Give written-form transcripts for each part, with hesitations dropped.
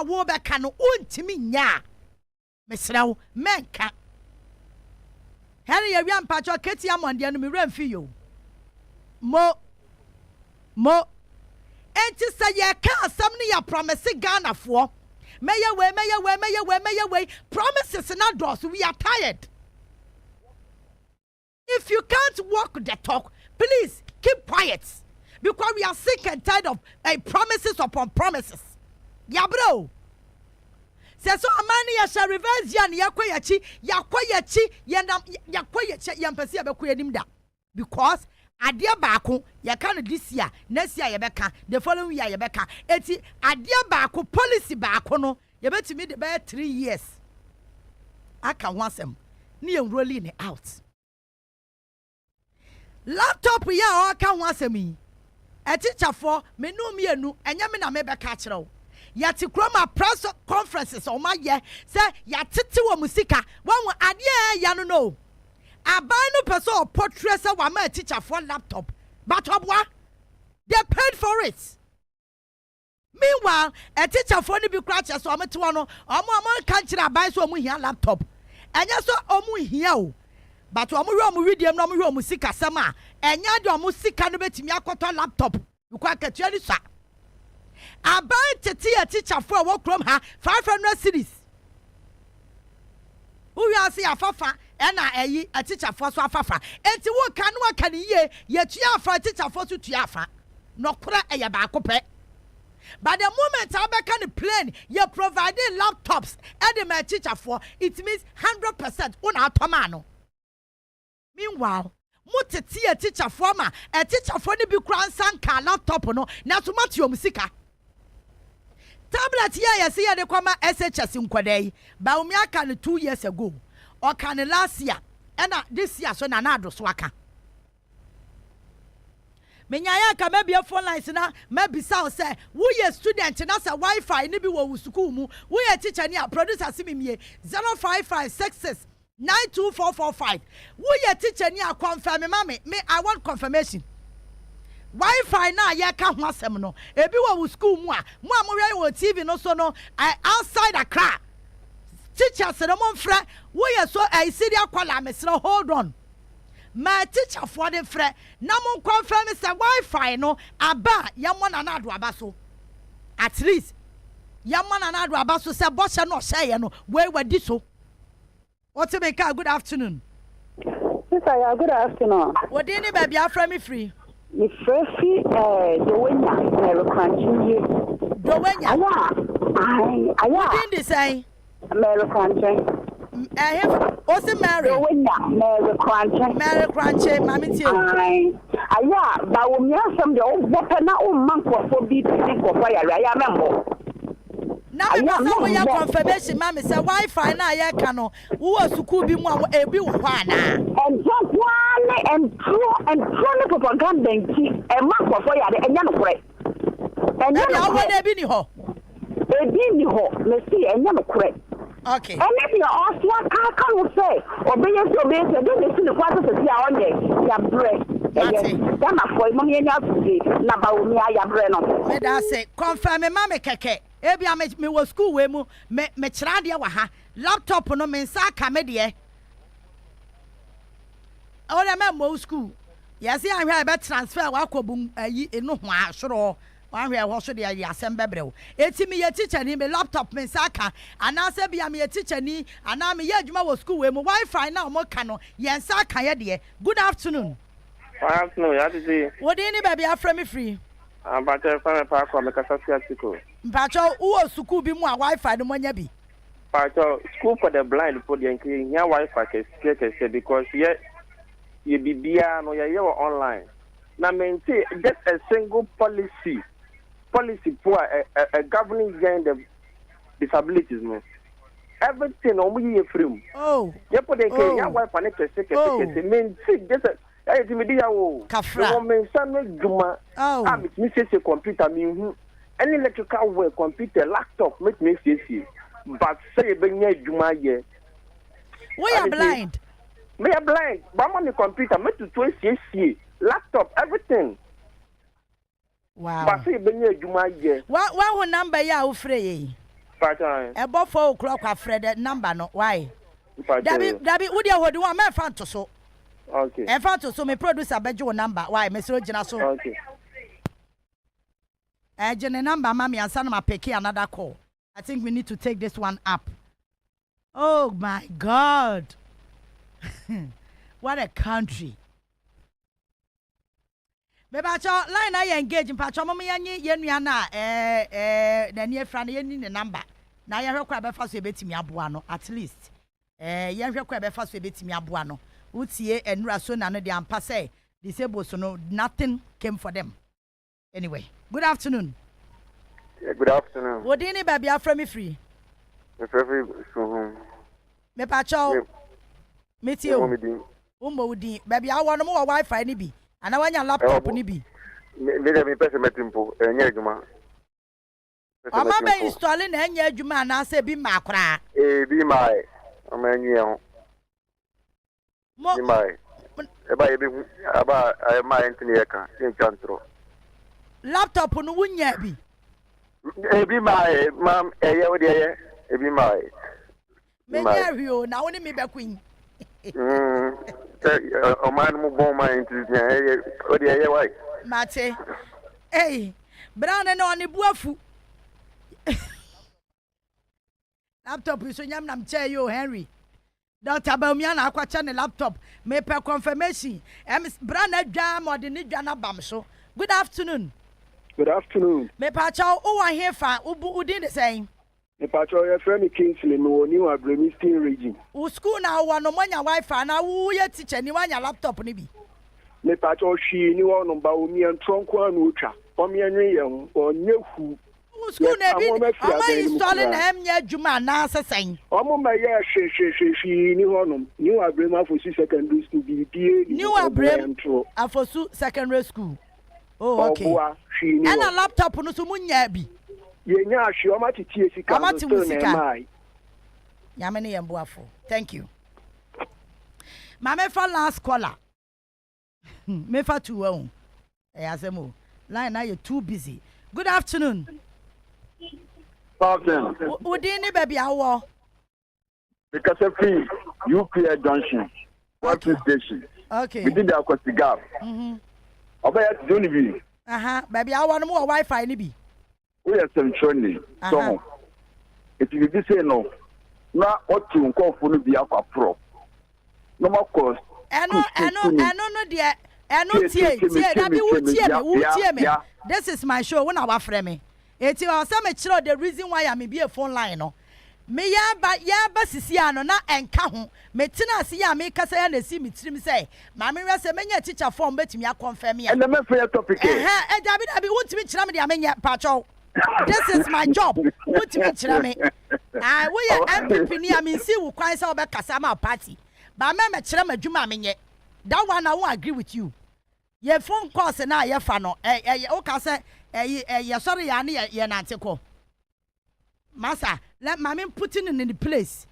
a wo be ka no ontimi nya mesrew menka Harry ya wiam pacho keti amonde no me remfi yo mo enti say ye ka asam ne ya promise Ghana for meye we promises na dos we are tired. If you can't walk the talk, please keep quiet because we are sick and tired of promises upon promises. Yeah, bro. Say so amani ya shall reverse yan yakwayachi yampesi abekuya nimda because adia baako ya kan this year next year yebeka the following year yebeka eti adia baako policy baako no yebetimi de be 3 years aka wansem ne rolling it out. Laptop ya aka wansem yi a teacher for menu mienu enya me na me beka kire ya ti kroma press conferences o ma ye say ya tete wo musika won ade ya no abai no person portrait say wa ma teacher for laptop but obwa they paid for it. Meanwhile a teacher for ni bi kra che so ometo no omo kan kire abai so omo hia laptop enya so omo hia o but omo hwe video no omo hwe musika sama enya de omo sika no betimi akoto laptop ukwa katua ni sa abai tete a teacher for wo krom ha 500 series who ya see afafa ena eyi a teacher for so afafa enti wo kan wa kan ye tua afa teacher for so tua afa no kora eya ba akopɛ but the moment abeka the plane you providing laptops and the teacher for it means 100% una automano. Meanwhile mutete a teacher for ma a teacher for ni bi kran sanka laptop no na so matio musika tablet here you see the kwama SHS nkwodai ba umi aka no 2 years ago or can last year and this year so na do so aka menyaya ka maybe phone lines na maybe sound say wo ye student na say Wi-Fi ni bi wo school mu wo ye teacher ni a producer simimie 05566924445 wo ye teacher ni a confirm me I want confirmation. Wi-Fi na ye ka ho asem no ebi wo school mu a mo hwe wo TV no so no outside Accra teacher se no mo mfra wo ye so serial call amesra hold on my teacher for the friend na mo confirm say Wi-Fi no aba yamona na ado aba so at least yamona na ado aba so say bosha no share no we wadi so what make good afternoon sister ya good afternoon what dey ni baby afra me free me free DWEN American DWEN aya what dey dey say American Ose Mary. Mary Crunchy, Mammy Tia. Aya, but when you have some the old weapon, old monk for be to think of fire, I remember. Now, we have confirmation, Mammy said, Wi-Fi na ya cano, who was to cool be more a bit one. And just one and true propaganda and monk for fire, and young cray. And then I want a biniho. A biniho, let's see, and young cray. Okay. And maybe also can say, or be so big, and then the quarters of the on there, your bread. Then my boy, mommy, and Nabaumia, your bread. Let us say, confirm me, mammy, keke. Ebi I me was school we mu me chradia wa ha laptop no me nsa ka me de o na me mo school yes I hwe be transfer wa kobum ayi enu ho asoro wa hwe ho so de ya asem bebre eti me ye teacher ni me laptop me nsa ka anase bia me ye teacher ni ana me ye adwuma wo school we mu Wi-Fi na mo ka no ye nsa ka ye de. Good afternoon. Good afternoon. Ya Titi. What dey ni baby afra me free. But from Pae Mu Ka school. Mpacho uwo school bi mu a Wi-Fi no monya bi. Pacho school for the blind for the here Wi-Fi ke because ye bibia no ye online. Na maintain just a single policy for a governing the disabilities no. Everything omu ye free. Oh. Ye put the Wi-Fi ne ke maintain just I think me dia wo. No me san me juma. Me say computer me hu. Any electrical work, computer, laptop, make me see. But say be nya juma ye. We are blind. Me are blind. But on the computer, me to see laptop, everything. Wow. But say be nya juma ye. What number ya ufre ye? Pacha. About 4 o'clock, I Fred that number, no, why? Pacha. Dabi, would you hold one man fan to so? Okay. And fan to so, me produce a bedroom number, why, Miss Regina so? Okay. Jenny number, mommy, and son of my picky another call. I think we need to take this one up. Oh my God. What a country. Me ba cho line I engage in patcho mo yanyi yenua na na near friend yenni ne number. Na ye hwekwa be fa so ebetimi aboa no at least. Ye hwekwa be fa so ebetimi aboa no. Utie enura so na no de ampa say disabled so no nothing came for them. Anyway, good afternoon. Yeah, good afternoon. What dini baby afra me free? Me free so Me patcho. Me ti o. Umbo udi baby awo no mo Wi-Fi ni bi. Ana wanya laptop ni bi. Me pese metimpo enye adwuma. Ama be install na enye adwuma na se bi ma akra. Bi mai. Ama enye ho. Bi mai. Eba ye bi aba ma entini yeka, enchantro. Laptop no wunya bi. Bi mai, mam eye wo de eye. Bi mai. Me nya hwio na woni me be kwin. O man mu bon ma entini eye o de eye wai. Mate. Hey, brane no ni buafu. Laptop so nyam nam che yo Henry. Dr. Baumia na akwacha ne laptop. Me per confirmation. Brane dwa mo de ni dwa na bam so. Good afternoon. Good afternoon. Me pacha o wa here fa udin the same. Me pacha your friend Kingsley no ni wa Bremistin region. U school na wa no manya Wi-Fi na wo ye teacher ni wanya laptop ni bi. Me pacha shi ni wa no ba o mi antronko anu otwa. O mi anwe ye ho onye hu. School na bi ama installing na emnya adwuma na asesen. O mo ma ye shi ni ho no ni wa Brema for secondary school bi die ni wa Brem afosu secondary school. Oh, okay. And a laptop no so munya bi. Ye nya ahwe o ma titi esika. Amati musika. Yamene yemboafo. Thank you. Mama for last caller. Me for two o. Asemo. Line now you too busy. Good afternoon. Afternoon. Udini baby awo. Because of free UPA junction. What station? Okay. We did the Akosi Gap. Obaya don't be. Baby, I want more Wi-Fi ni bi. We are some training. So if you be say no, na what you call for be aqua pro. No more cost. No dear. Tie. That be me. This is my show when I frame me. It's your some the reason why I may be a phone line no. Me ya ba sisi ano na enka ho metina se ya me kasa ya na si mitrim say ma me rese menya teacher form betimi a confirm ya and the me fair topic dabi wontimi kira me de amenya pacho. This is my job wontimi kira me we ya MPP ni am si wo kwan say obekasa ma party ba me kira ma dwuma amenye that one I won't agree with you. Your phone calls na ye fa no o ka say ye sorry ya na ye nante ko Masa, let mommy putting in the place.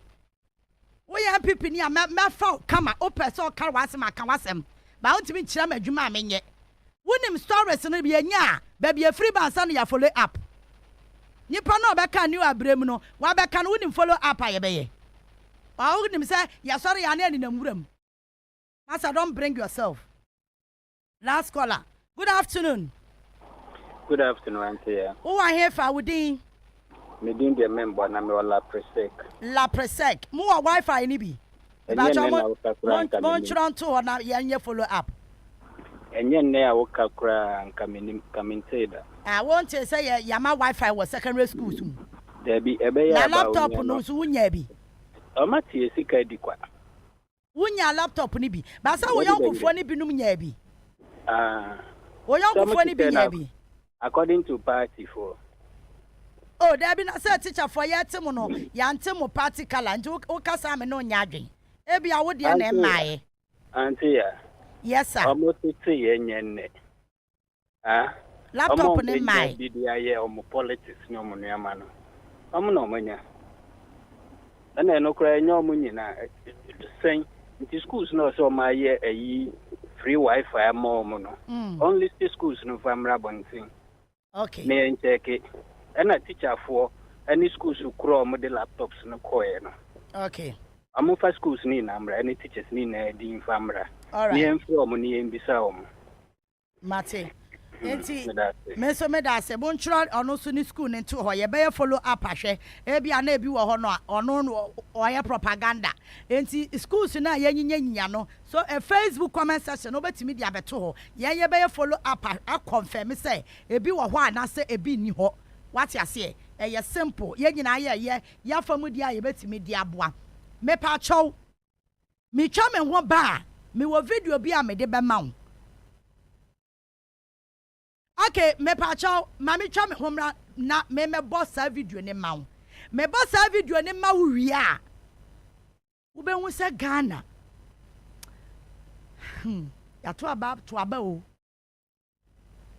We are people near my fault. Come on, open so car was my kawasem. Bound to be chama juma menye. Wouldn't him stories and be a nya, baby a free band son ya follow up. Nipano baka new abremuno, Wabakan wouldn't follow up I obey. I wouldn't say, ya sorry, I need in a room. Masa, don't bring yourself. Last caller. Good afternoon. Good afternoon, Auntie. Oh, I hear for Woodin. Me din de member na me la presec. La presec. Mu Wi-Fi ni bi. Ba cho mo chron to na ye follow up. Enye ne a wo kakra nka kamenteda. I want to say ya ma Wi-Fi was secondary school soon. There be ebe ya ba. Na laptop no so wunya bi. O ma tie sika di kwa. Wunya laptop ni bi. Ba sa wo yonkofo ni bi num nya bi. Wo yonkofo ni bi nya bi. According to party for. Oh, there be not a teacher for yet no yantemo party color and o kasa me no nyadwen. Ebi a wo de na mai. Auntie. Yes sir. Almost say yenye. Laptop ni mai. Bi dia ye omo politics no mo nuama no. Omo no manya. Ana no kra enye omo nyina sen the schools no so ma ye ayi free Wi-Fi mo no. Only schools no famra bonthing. Okay. Me check it. And a teacher for any schools who grow with the laptops no koe no. Okay. I'm for schools ni namra, any teachers ni na di infamra. All right. Ni enfo mo ni embisa mo. Mate. Enti me so me da se bon chro ono so ni school ne to ho ye be follow up ahwe e bia na ebi wo ho no ono oye propaganda enti schools na ye nyinya no so a Facebook comment section no betimi dia beto ho ye be follow up a confirm say ebi wo ho ana se ebi ni ho what ya say ye simple ye nyina ye ya famu dia ye betimi dia boa me pa chow me twa me ho ba me wo video bi a me de be ma wo. Okay, me pacho, mami twa me homra na me boss a video ne ma wo. Me boss a video ne ma wo wi a. Wo be hu se Ghana. Ya to aba o.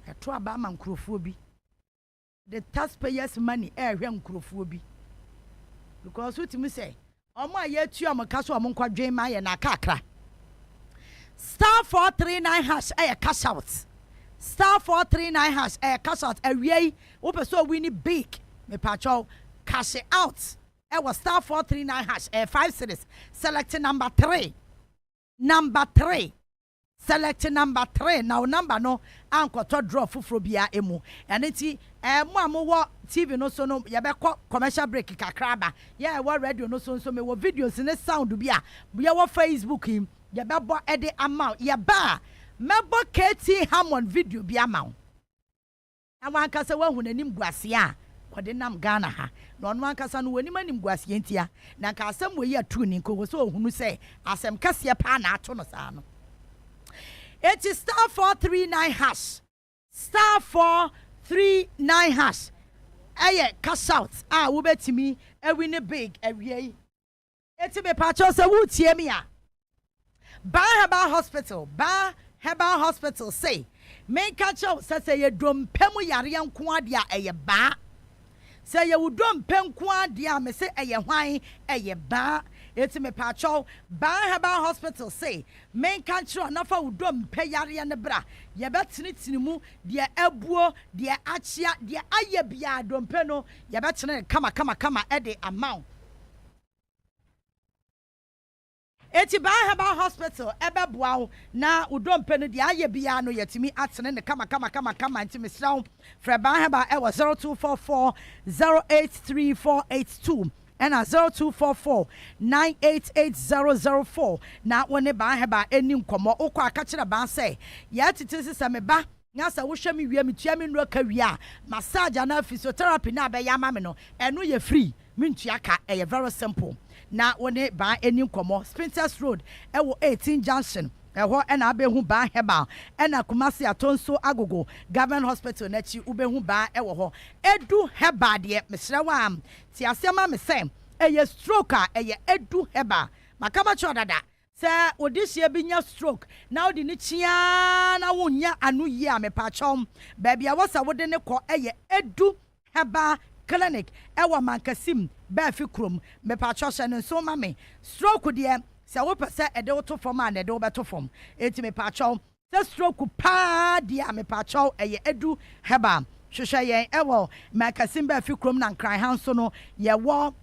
Ya to aba man krofo bi. The taxpayers money hwe nkrofo bi. Because what me say, omo aye tu amka so omo nkwadwen ma ye na kakra. Star 439 hash cash out. Star 439 hash cash out awie wo person win big me pacho cash out was star 439 hash 5 cities select number 3 select number 3 now number no ankoto draw fufuro bia emu eneti mo amowo TV no so no ye be commercial break kakraba ye wo radio no so me wo videos ne sound bia ye wo Facebook him ye be bo ede amount ye ba mebo KT Hammond video bi amaw awan kasa wa hu nanim guase a kode nam Ghana ha na ono ankasa no wani manim guase entia na ka asem wo yi atu ni ko so ohunu se asem kase pa na ato no sa no it is star 439 hash star 439 hash aye cash out wo betimi win big awie eti me pa cho se wo tie mi a Ba Hospital Herbal Hospital say make catch out say ye dom pemu yare nko ade a eye ba say ye wudom pem nko ade a me say eye hwan eye ba eti me pacho Ba Herbal Hospital say make catch out na fa wudom pe yare ne bra ye betinitini mu de abuo de achia de aye bia dom pe no ye betene kama ede amount. Eti Ba Herbal Hospital ebe boawo na udompe no de aye bia no yetimi atene ne kama ntimi sraw fra Ba Herbal e was 0244 083482 and 0244 988004 na woni Ba Herbal eni nkomo okwa aka kire ba say Yaa Titi sisa me ba nyasa wo hwe me wie me tua me nro ka wie a massage na physiotherapy na be ya ma me no eno ye free me ntua ka e very simple na woni ba eni nkomo Spinters Road ewo 18 Junction eho ena abehu Ba Herbal ena Kumasi Atonso Agogo Government Hospital na chi ubehu ba ewo ho Edu Herbal de mesrewa ti asema me sem eye stroke eye Edu Herbal makama chodada se odihie binya stroke na odi ni chia na wonya anu yi a me pa chom ba bia wosa wode ne ko eye Edu Herbal Clinic ewa mankasim ba fi krom me pa choshe ne so ma me stroke de se wo pese ede wo to form and ede wo beto form eti me pa chom se stroke pa de me pa chow eye Edu Herbal hwehwe yen ewo mankasim ba fi krom na nkran hanso no ye wo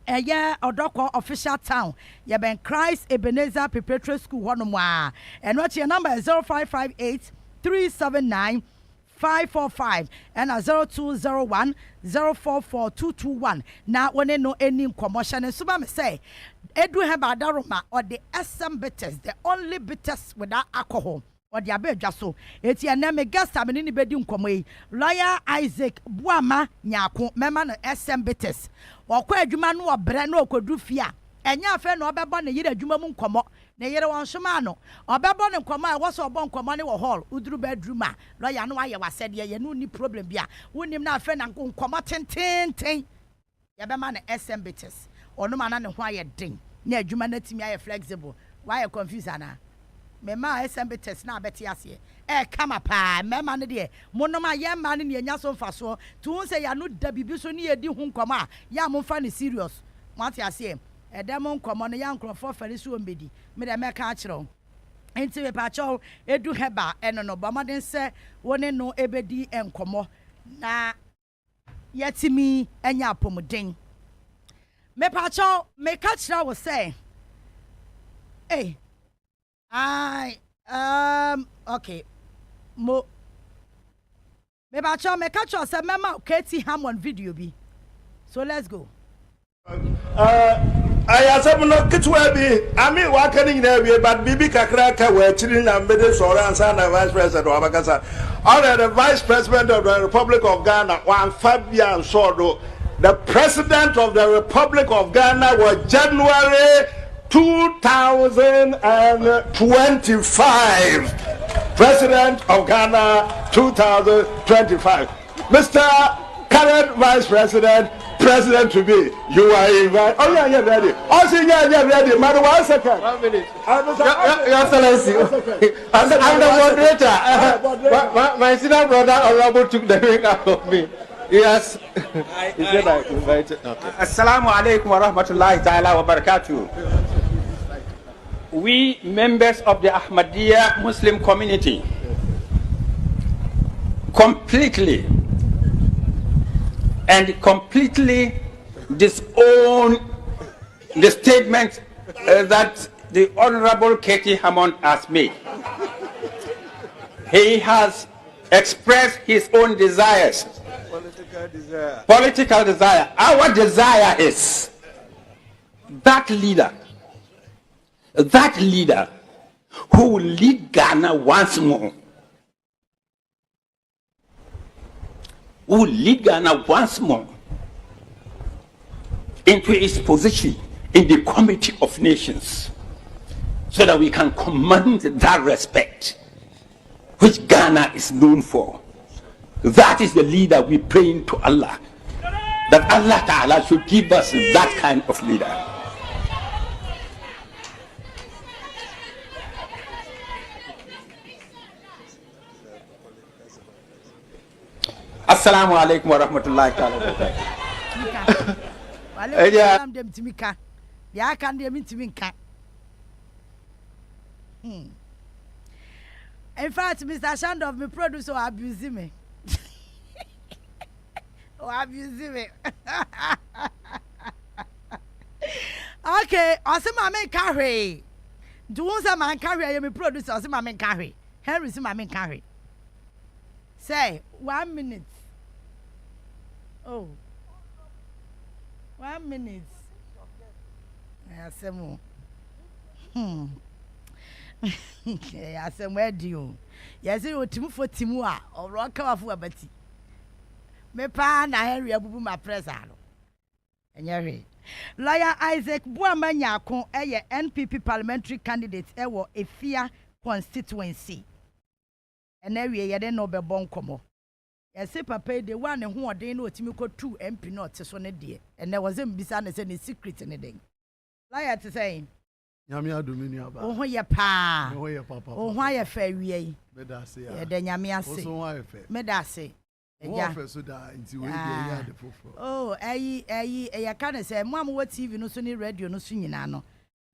Odoko official town ye ben Christ Ebenezer Preparatory School honomo a and what your number is 0558 379 545 and 0201 044 221 na one no any commotion and suba me say Edu Herbal daroma or the SM bitters the only bitters without alcohol or the abedja so eti na me guest amene ni bedi nkomo yi lawyer Isaac Buama nyako mema no SM bitters okwa adwuma no obre na okodu fia enya afa na obebo na yire adwuma mu nkomo na yire won homa no obebo ne nkomo a woso obo nkomo ne wo hall uduru bedroom a lawyer no aye wasede ye no ni problem bia wonim na afa na nkomo tenten ye be ma na SM bitters ono ma na ne ho aye den na adwuma na timi aye flexible why you confuse ana mema SM bitters na beti ase kama pa mema ne de monoma ye ma ne nya so mfa so tu se ya no da bibi so ne yedi hu nkomo a ya mo fa ne serious mate ase edem nkomo ne ya nkrofo fari so mbedi me de me ka akiro enti me pa cho Edu Herbal eno no bomaden se woni no ebedi enkomo na yetimi enya apomuden me pacho me catch na was say hey I okay mo me pacho me catch us say mema Katie Hammond video bi so let's go I have no kitwabi. I mean, what can you know? But Bibi Kakraka were chilling and made it so and Vice President of Abakasa. Already the Vice President of the Republic of Ghana, one Fabian Sordo, the President of the Republic of Ghana was January 2025. President of Ghana 2025. Mr. Current Vice President. President to be, you are invited. Oh, yeah, ready. Oh, see, yeah, ready. Madam, 1 second. 1 minute. Your Excellency, I'm the moderator. My senior brother, Honorable, took the ring out of me. Yes. He said I invited. Okay. Assalamu alaikum wa rahmatullahi ta'ala wa barakatuh. We members of the Ahmadiyya Muslim community completely disown the statement that the Honorable Katie Hammond has made. He has expressed his own desires. Political desire. Our desire is that leader who will lead Ghana once more. Who will lead Ghana once more into its position in the Committee of Nations so that we can command that respect which Ghana is known for. That is the leader we praying to Allah, that Allah Ta'ala should give us that kind of leader. Assalamu alaikum wa rahmatullahi ta'ala wa barakatuh. In fact, Mr. Shandov, my producer, abusing me. Abusing me. Okay, also my main carry. Do you want my carry? I am a producer, also my main carry. Henry is my main carry. Say 1 minute. Oh, 1 minute. I say more. I say where do you? Yes, you Timu for Timua or rock off Wabati. Me pa na Henry abubu ma presano. Enye Lawyer Isaac Buamanyako eye NPP parliamentary candidate ewo Efia constituency. Enewie ye de no be bon komo. Yesi papa de one ho odin na otimi ko 2 MP not so ne de. Ene was em bisa na say ne secret ne den. Lawyer to say Nyame adomini aba. Oh ye pa. Oh ye papa. Oh ye fa wie. Me da se ya. Ye de nyame ase. Oh so fe. Me da se. Yeah. So da nti we dey ya de fofo. Oh, ya kan say mo am what TV no so ni radio no so nyina no.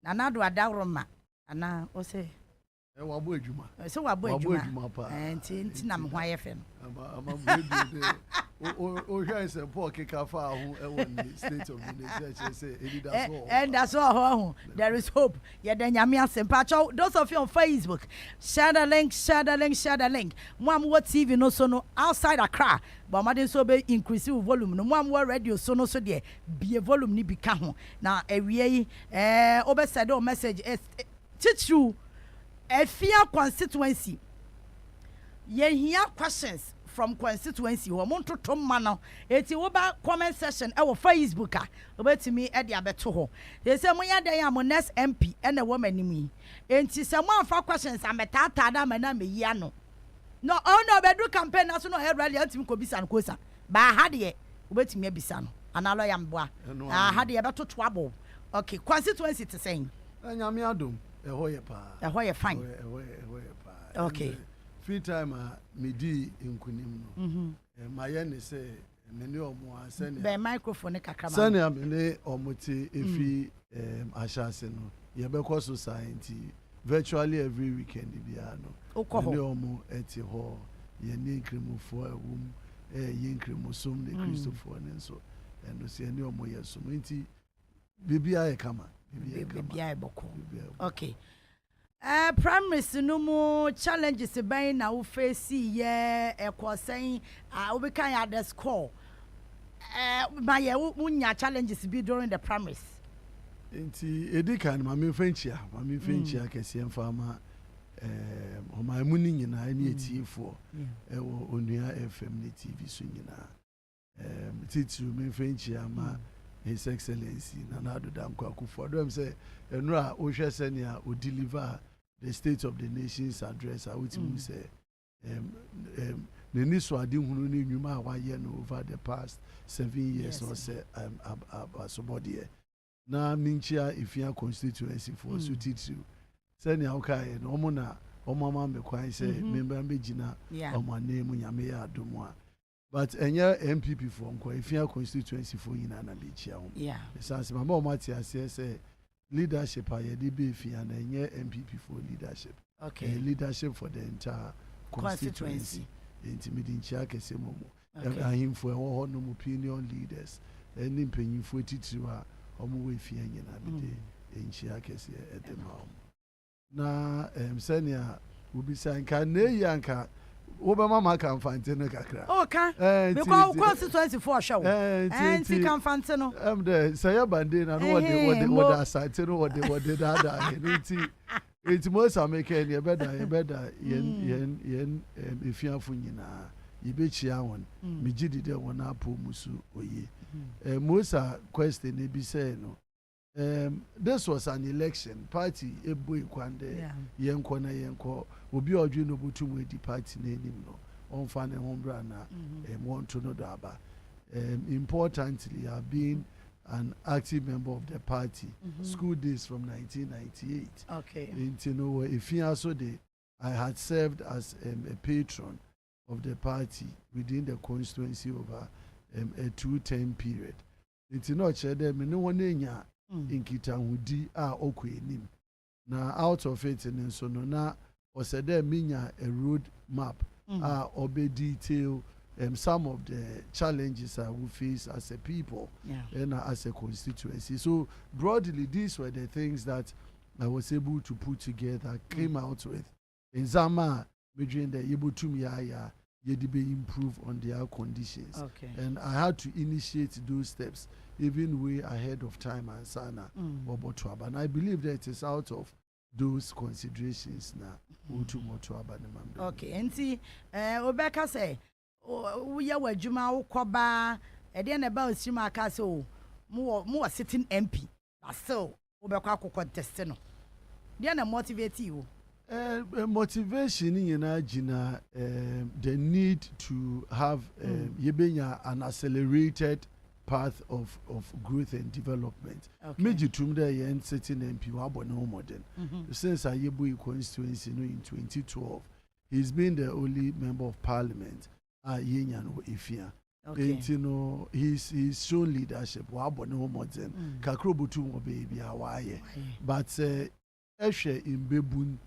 Na na do adawroma. Ana o say wabo adwuma. So wabo adwuma pa. Nti na me ho aye fe no. Ama o hear say Paul keka fa ho e won the state of the nation say that's all. And that's all. There is hope. Ya da nyame asempa cho those of you on Facebook, share the link. Mo am what TV no so no outside Accra. But madin so be increase volume no mo am radio so no so de be volume ni bi ka ho. Na ewie obe send o message teacher Efia constituency. Ye hear questions from constituency wo monto to mano eti wo ba comment section e wo Facebook a obetimi e de abeto ho ye se mo ya dan ya mo next MP e na wo manimi enti se mo afa questions ametata da ma na meyi ano no no bedu campaign na so no he rally antimi ko bisa no kosa ba ha de obetimi abisa no analo ya mboa ha de beto to abo okay constituency to saying nyame adom e ho ye pa e ho ye fine e ho ye pa okay free time medi nkunim no ma ye ne se me ne omo asene be microphone kakra ma sane am ne omote efi ashase no ye be ko society virtually every weekend bia no ne omo eti ho ye ne nkrimufo awum Yenkremosom de Christopher and so and no see any more yes so inti bibia kama bibia boko okay primaries no more challenges by na wo face ye saying we can at the score my unya challenges be during the primaries inti edikan mama fenchia kese mfama my muni nyina ani etifo ewo Onua FM ne TV so nyina titru me fenchia ma His Excellency Nana Danko Akufo do say enura o hwe senia o deliver the State of the Nation's address which means say neni so ade hunu ne nwuma wa ye no over the past 7 years or say somebody na minchia ifia constituency for so titru senia okay no mo na omama me kwan say member mbegina omane mu nyame ya adomo a but enya MPP for nko ifia constituency for yina na bechia ho sense mama omati ase say leadership ayede be ifia na enya MPP for leadership leadership for the entire constituency intimidin chia kese momo ahimfo ho no opinion leaders eni mpanyimfo titiri a omo we ifia nyina bide enchia kese edema na senia ubisa nka ne yanka Obama maka mfantino kakra. Okay. Because constituency for show. And see mfantino. The say bande na no what asantino what that. It's most American you better yen efiafo nyina yebechia won. Mejidi de wona po musu oye. Most question e bi say no. This was an election party eboy kwande yenko na yenko obi odwe no botum edi party na enim no onfa ne hombra na want to know aba importantly have been an active member of the party school days from 1998 you know if you also I had served as a patron of the party within the constituency over a 2-term period it's not sure them no one enya inkita hudi okwenim na out of it and so no na osede minya a road map obe detail some of the challenges we face as a people and as a constituency. So broadly these were the things that I was able to put together, came out with in Zama between the Ibutum Yaya Yedibe improve on their conditions. And I had to initiate those steps even way ahead of time and sana Obotuaba. And I believe that it is out of those considerations now. Okay, and see, Obeka say, we are where Juma Koba, and then about Sima Castle, more sitting MP. So, Obeka contestino. Then I motivate you. Motivation in Gina, the need to have an accelerated path of growth and development. Meji tumda yen sitting MP wabo no modern. Since Ayebu constituency in 2012, he's been the only member of parliament yenyan ifia. You know, he's shown leadership wabo no modern. Kakrobu tumo baby hawaye. But eshe imbebun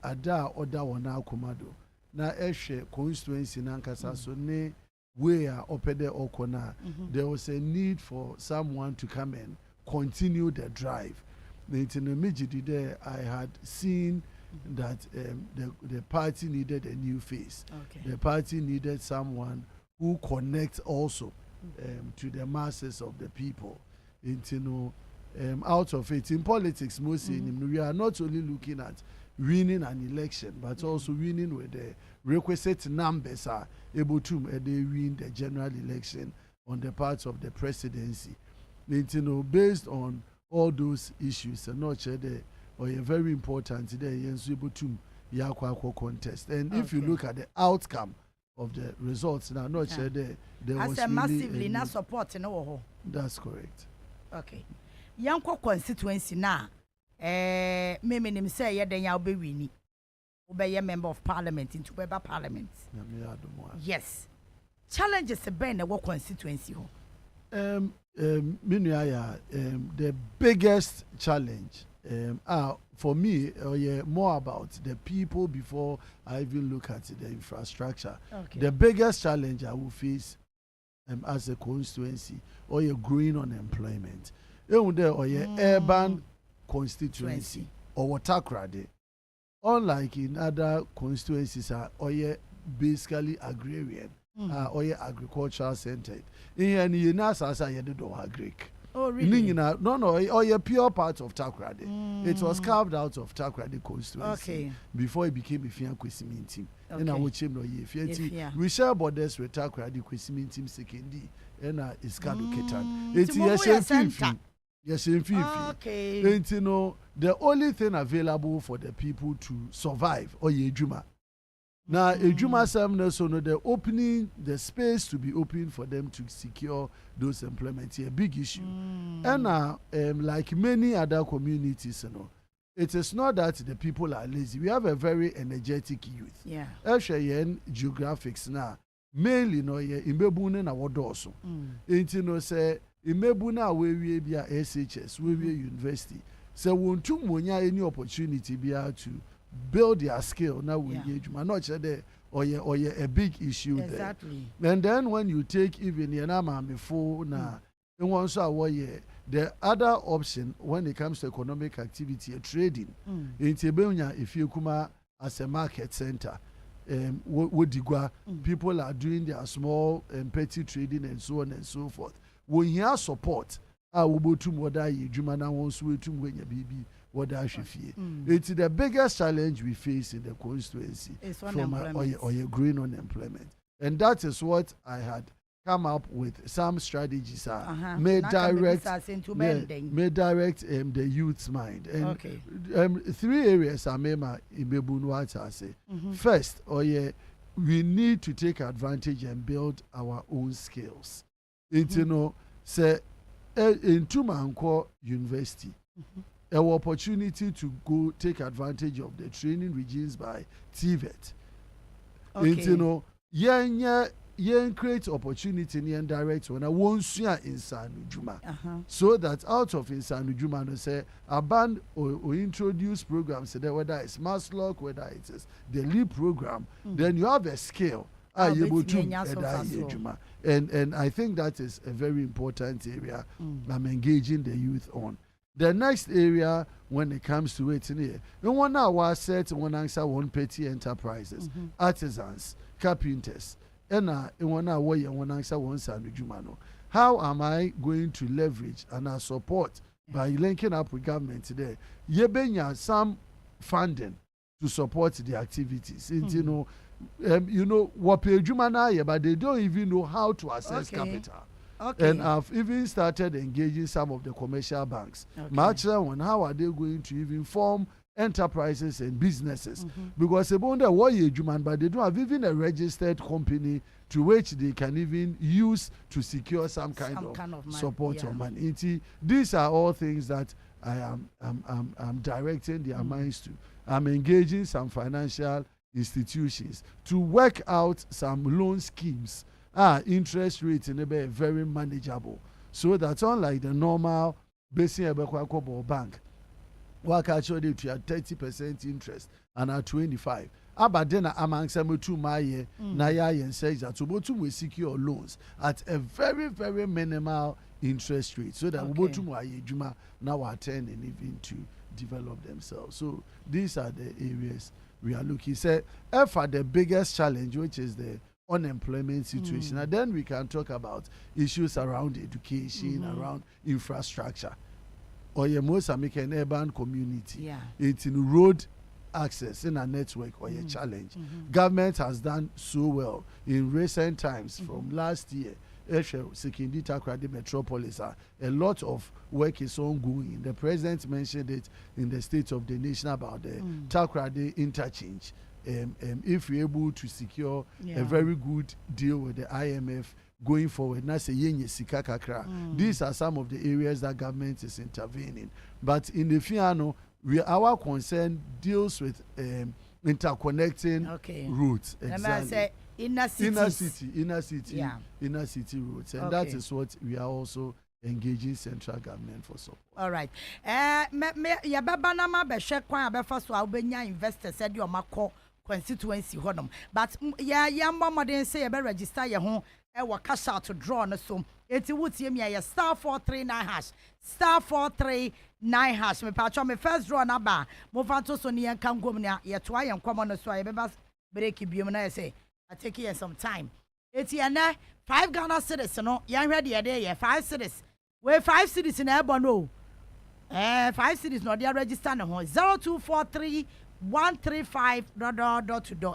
ada oda wana komado na eshe constituency nankasa so ne where opede okona there was a need for someone to come and continue the drive. In immediately there I had seen that the party needed a new face. The party needed someone who connects also to the masses of the people. Out of it in politics mostly we are not only looking at winning an election but also winning with the requisite numbers are able to they win the general election on the parts of the presidency. Based on all those issues and not sure they are very important today able to yakwa contest. And if you look at the outcome of the results now not sure there was really massively not supporting WOHO. That's correct. Okay. Yanko constituency na me nim say ye den ya obewini obeye member of parliament into Beba parliament. Yes. Challenges ben na wo constituency ho. The biggest challenge For me, more about the people before I even look at the infrastructure. Okay. The biggest challenge I will face as a constituency growing unemployment. Urban constituency or water credit. Unlike in other constituencies, basically agrarian or agricultural centered. In the Nasa, you don't agree. Oh, really? No, pure part of Takrade. It was carved out of Takrade constituency before it became a Fian Kwesimin team. And I would change no we share borders with Takrade Kwesimin team secondly, and it's Kadu Ketan. It's yes, okay. And you know, the only thing available for the people to survive Juma. Now, Ejuma Sam so no the opening, the space to be open for them to secure those employment is a big issue. And like many other communities, it is not that the people are lazy. We have a very energetic youth. Yeah. Geographics now, mainly imbebune na wadoso. Say imbebuna we be SHS, we be university. So won't monya any opportunity be to build their skill now we engage not there or a big issue exactly. There. And then when you take even before now the other option when it comes to economic activity trading in Tebenya if you come as a market center people are doing their small and petty trading and so on and so forth. When you have support it's the biggest challenge we face in the constituency from growing unemployment. And that is what I had come up with some strategies may direct the youth's mind. And 3 areas I made my say. First, we need to take advantage and build our own skills. Say in Tumanko University, our opportunity to go take advantage of the training regimes by TVET. Yen create opportunity in direct when I won't see Insanu Juma. So that out of Insanu Juma, no say abandon or introduce programs, whether it's Maslog, whether it is the LEAP program, then you have a skill. And I think that is a very important area I'm engaging the youth on. The next area when it comes to it in here, in one hour set one answer one petty enterprises, artisans, carpenters, and in 1 hour one answer one Jumano. How am I going to leverage and support by linking up with government today? Yebenya some funding to support the activities. What pay Jumana, but they don't even know how to access capital. And I've even started engaging some of the commercial banks. On how are they going to even form enterprises and businesses? Because they don't but they don't have even a registered company to which they can even use to secure some kind of support or money. These are all things that I am directing their minds to. I'm engaging some financial institutions to work out some loan schemes. Interest rates in a very manageable, so that unlike the normal basic bank, work actually to a 30% interest and at 25. But then among some 2 my Naya and says that we secure loans at a very, very minimal interest rate, so that Juma now are turning even to develop themselves. So these are the areas we are looking. Say, for the biggest challenge, which is the unemployment situation, and then we can talk about issues around education, around infrastructure, or your most American urban community. It's in road access in a network or a challenge. Government has done so well in recent times from last year. Sekindi Takrade Metropolis, a lot of work is ongoing. The president mentioned it in the State of the Nation about the Takrade interchange. If we're able to secure a very good deal with the IMF going forward, these are some of the areas that government is intervening. But in the Fiano, our concern deals with interconnecting routes. Exactly. Inner city routes, and that is what we are also engaging central government for support. All right. Ya baba na ma be hwe kwan abefa so a obenya investors said your mako constituency honum. But ya mbamodin say ya be register ye ho e wo cash out to draw no so. Eti wutie me ya star 439 hash. Star 439 hash. Me pa me first draw na ba. Mo fanto so ni yan kan gom na ye toa ye nkwamo no so ya be ba break biom na say I take you some time. Eti na 5 Ghana cedis no yan hwe de ye 5 cedis. We 5 cedis na ebo no. 5 cedis no they register no 0243 135 door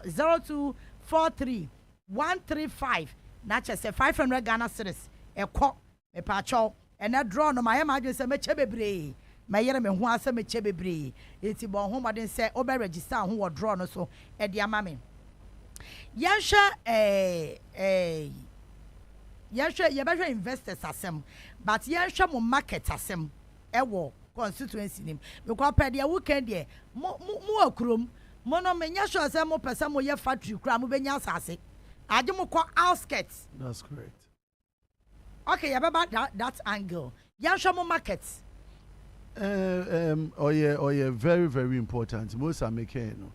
0243 135 na che say 500 Ghana cedis ekọ me pa cho and that draw no my imagine say me che bebre my yere me ho asa me che bebre eti bon ho modern say obe register ho wo draw no so e de ama me yehwe ye be investors asem but yehwe mo market asem e wo constituency nim because per dia weekend there mo akrom mo no menya sure say mo pesa mo ye factory kra mo benya asase age mo kwa outskirts. That's correct. Okay, about that angle. Yehwe mo market. Very, very important. Most American,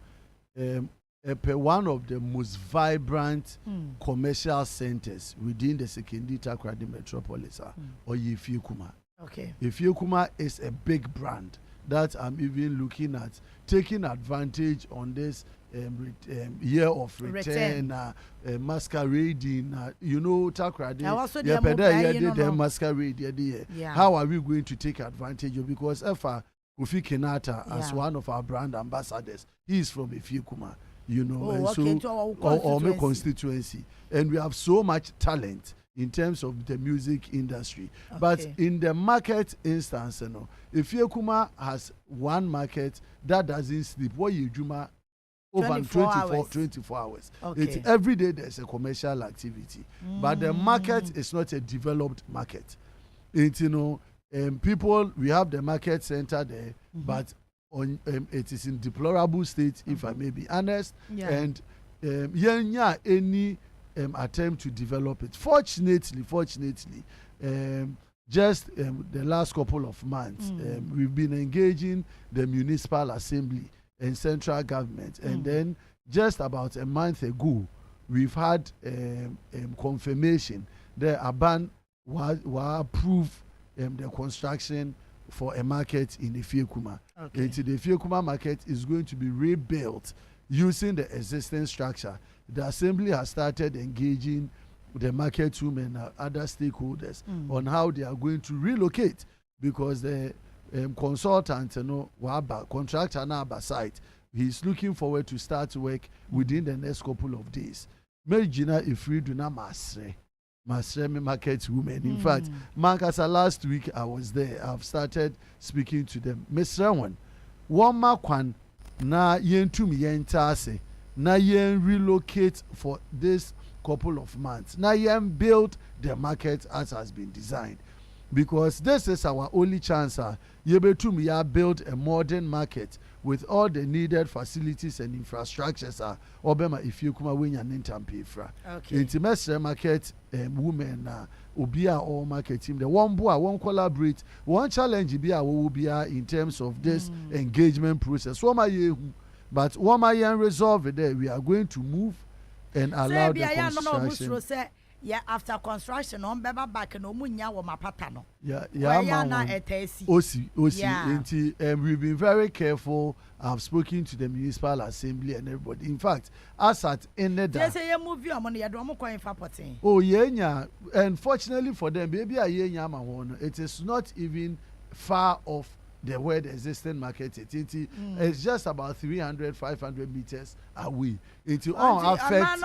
one of the most vibrant commercial centers within the Sekondi Takoradi metropolis, Oye Kuma. Okay. Kuma is a big brand that I'm even looking at taking advantage on this year of return, masquerading. Takoradi. The masquerade. Yeah. How are we going to take advantage of? Because Kofi Kenata, as one of our brand ambassadors, he is from Kuma. Or constituency, and we have so much talent in terms of the music industry. Okay. But in the market instance, if Kuma has one market that doesn't sleep, what you do over 24 hours. Okay. It's every day there's a commercial activity, but the market is not a developed market. People, we have the market center there, but it is in deplorable state, if I may be honest, and any attempt to develop it. Fortunately, just the last couple of months, we've been engaging the municipal assembly and central government, and then just about a month ago, we've had confirmation that Aban will approve the construction for a market in Kuma. Okay. The Kuma market is going to be rebuilt using the existing structure. The assembly has started engaging the market women and other stakeholders on how they are going to relocate, because the consultant, contractor now by site, he's looking forward to start work within the next couple of days. Mejina Ifri do not Masremi market women. In fact, Mankasa last week I was there. I've started speaking to them. Miss Rewan, one makwan na yen tum yen tase, na yen relocate for this couple of months. Na yen build the market as has been designed. Because this is our only chance. Yebetum ya build a modern market with all the needed facilities and infrastructures. Obema if you come away and intampifra. Okay. Intimate market women ubia all market team. The one boy won't collaborate. One challenge be will be in terms of this engagement process. But what my resolve there, we are going to move and allow the construction. Yeah, after construction, on beba back no munya wo mapata no. Yeah, we've been very careful. I've spoken to the municipal assembly and everybody. In fact, as at Eneda. They say you move your money, you don't coin for potting. Oh yeah, and fortunately for them, baby, it is not even far off the where the existing market it's just about 300-500 meters away. It all affects.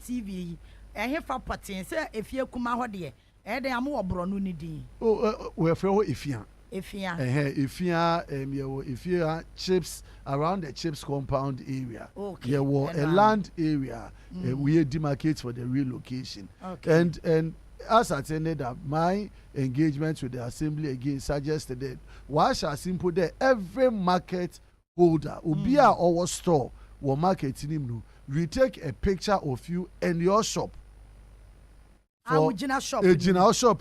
TV. Ehe fa patin say efie kuma ho de e de am wo bro no ni din we feel efia efia chips around the chips compound area. Okay. There was a land area we demarcate for the relocation. Okay. And as I attended that, my engagement with the assembly again suggested that why shall simple there every market holder ubia or store or market in we take a picture of you and your shop. For a shop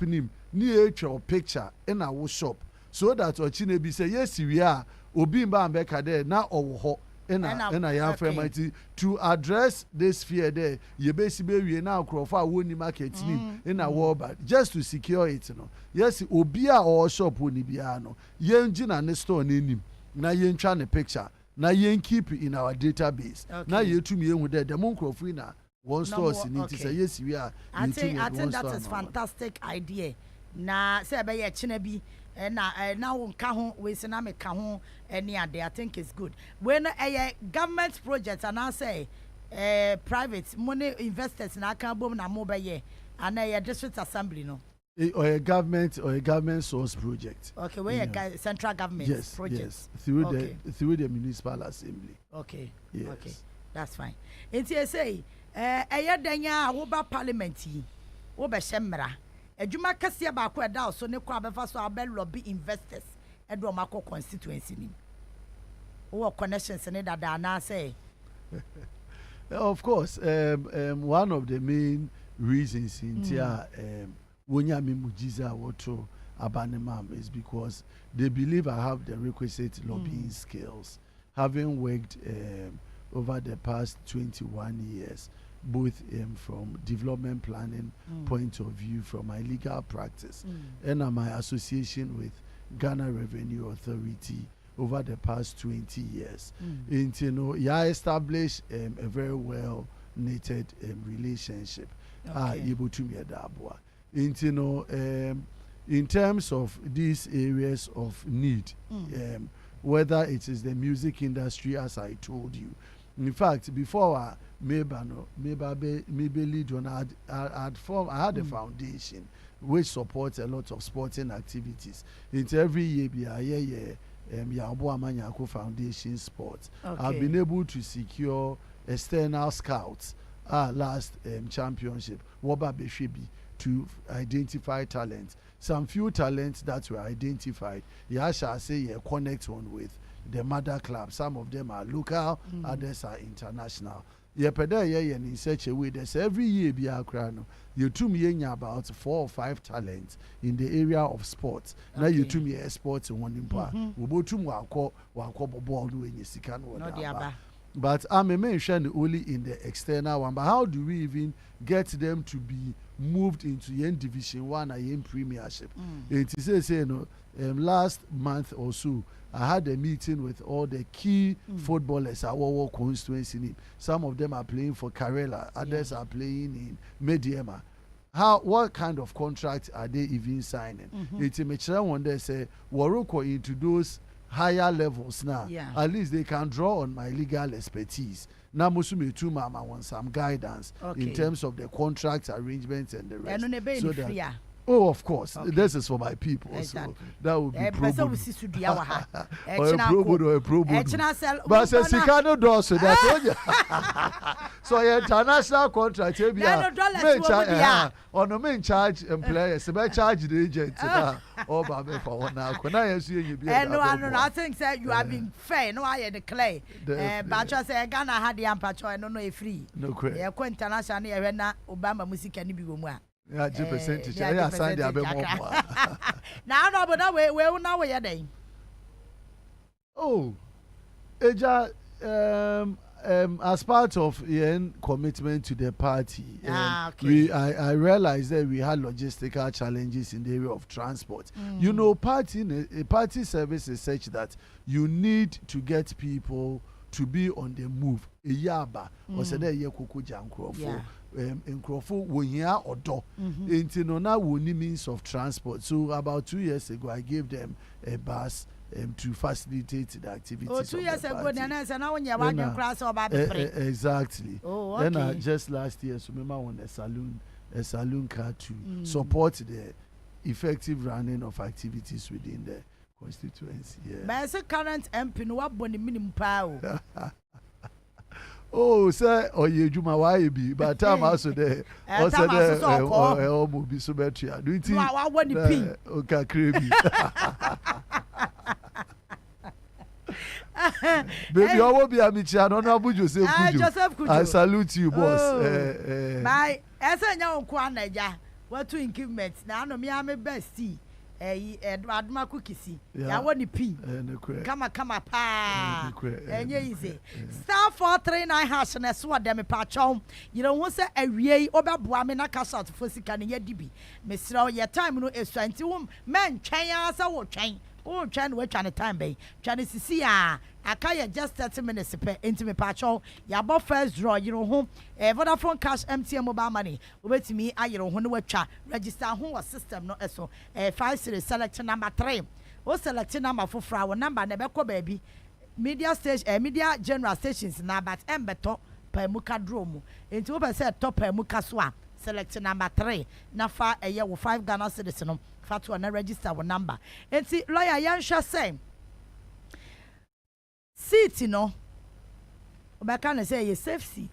in him. ni etwa picture in our shop so that ochine bi say yes we are obi mba mbeka there na owo in a ya friend to address this fear there ye besi be we na akrofo a woni market nim in a war but just to secure it no yes obi a or shop woni bia no yen gina ne store ne nim na yen twa ne picture na yen keep in our database na yetumi ehu there the monkrofo na one store siniti say yes we are. I think that is fantastic idea na say be ye china bi na won ka ho we say na me ka ho any ade I think it's good when a government project and I say private money investors na kan bom na mo be ye and a district assembly no or a government source project. Okay, where a central government project. Yes, through the municipal assembly. Okay. Yes. Okay. That's fine. Inti say danya wo ba parliament yi wo be shemra adwuma kase ba ko da so ne kwa befa so abel lobby investors edo mako constituency ni wo connections ne dada na say of course one of the main reasons in wonya me mujiza woto abanemam is because they believe I have the requisite lobbying skills having worked over the past 21 years both from development planning point of view from my legal practice and my association with Ghana Revenue Authority over the past 20 years. And I established a very well knitted relationship. In terms of these areas of need, whether it is the music industry, as I told you. In fact, before I had a foundation which supports a lot of sporting activities. It's every year, Foundation Sports. Okay. I've been able to secure external scouts last championship, to identify talents. Some few talents that were identified, shall say, connect on with the mother club. Some of them are local, others are international. In such a way that every year you to me about 4 or 5 talents in the area of sports. Now you to me sports in one impa. We go to wako ball when you see can. But I'm mentioned only in the external one. But how do we even get them to be moved into Yen Division 1 and Yen Premiership? It is last month or so, I had a meeting with all the key footballers at WOHO constituency. Some of them are playing for Karela, others are playing in Mediema. What kind of contract are they even signing? It's a mature one they say, Waroko into those higher levels now. At least they can draw on my legal expertise. Now, Musume too, Mama wants some guidance in terms of the contract arrangements and the rest. So that, oh, of course. This is for my people. So that would be pro bono. Or a pro bono. But since you cannot do so that so international contract on the main charge employers, the charge the agent or Babe for 1 hour. I think that you have been fair. No, I declare. But I say Ghana had the ampacho. I don't know if free. No, international Obama music can be more. Yeah, percentage. Yeah, signed the now, no, but we will know where they. Oh, Eja, as part of Ian commitment to the party, I realized that we had logistical challenges in the area of transport. You know, party service is such that you need to get people to be on the move. Iyaba, or said that Yakuku Jankrofo. Nkrofo wohia odo enti no na woni means of transport. So about 2 years ago I gave them a bus to facilitate the activities. Oh, 2 years ago na na wonya wadwen class oba be pre. Exactly. Oh, okay. Then just last year so remember on a saloon car to support the effective running of activities within the constituency. Yeah. But as current MP no waboni minimum pa. Oh, sir, or you do my YB, but time also there. Also, there, or be so better. Do you think? I want the pin. Okay, creepy. Baby, I won't be a Michan. I don't know Joseph Kuju. I salute you, boss. My, as I know, Kwanaja, what to equipment now no me am best adma cookies ya woni p kama pa enye easy star 439 hash na so dem pa chom you know who say awie obeboa me na cash out for sika ne yadibi me sra your time no esuanti wo men twen asa wo twen o twen we twan time be twan sisi a akaya just 30 minutes per into me patcho ya bo first draw you know ho Vodafone cash MTN mobile money obetimi ayero ho no watwa register ho wa system no eso 5 series select number 3 o select number for our number na be ko baabi media station media general stations na but embeto Pae Mu Ka draw mu enti wo be say top Pae Mu Ka so a select number 3 na fa eye wo 5 Ghana cedis no fa to na register wo number enti lawyer yansha say seat no obaka na say a safe seat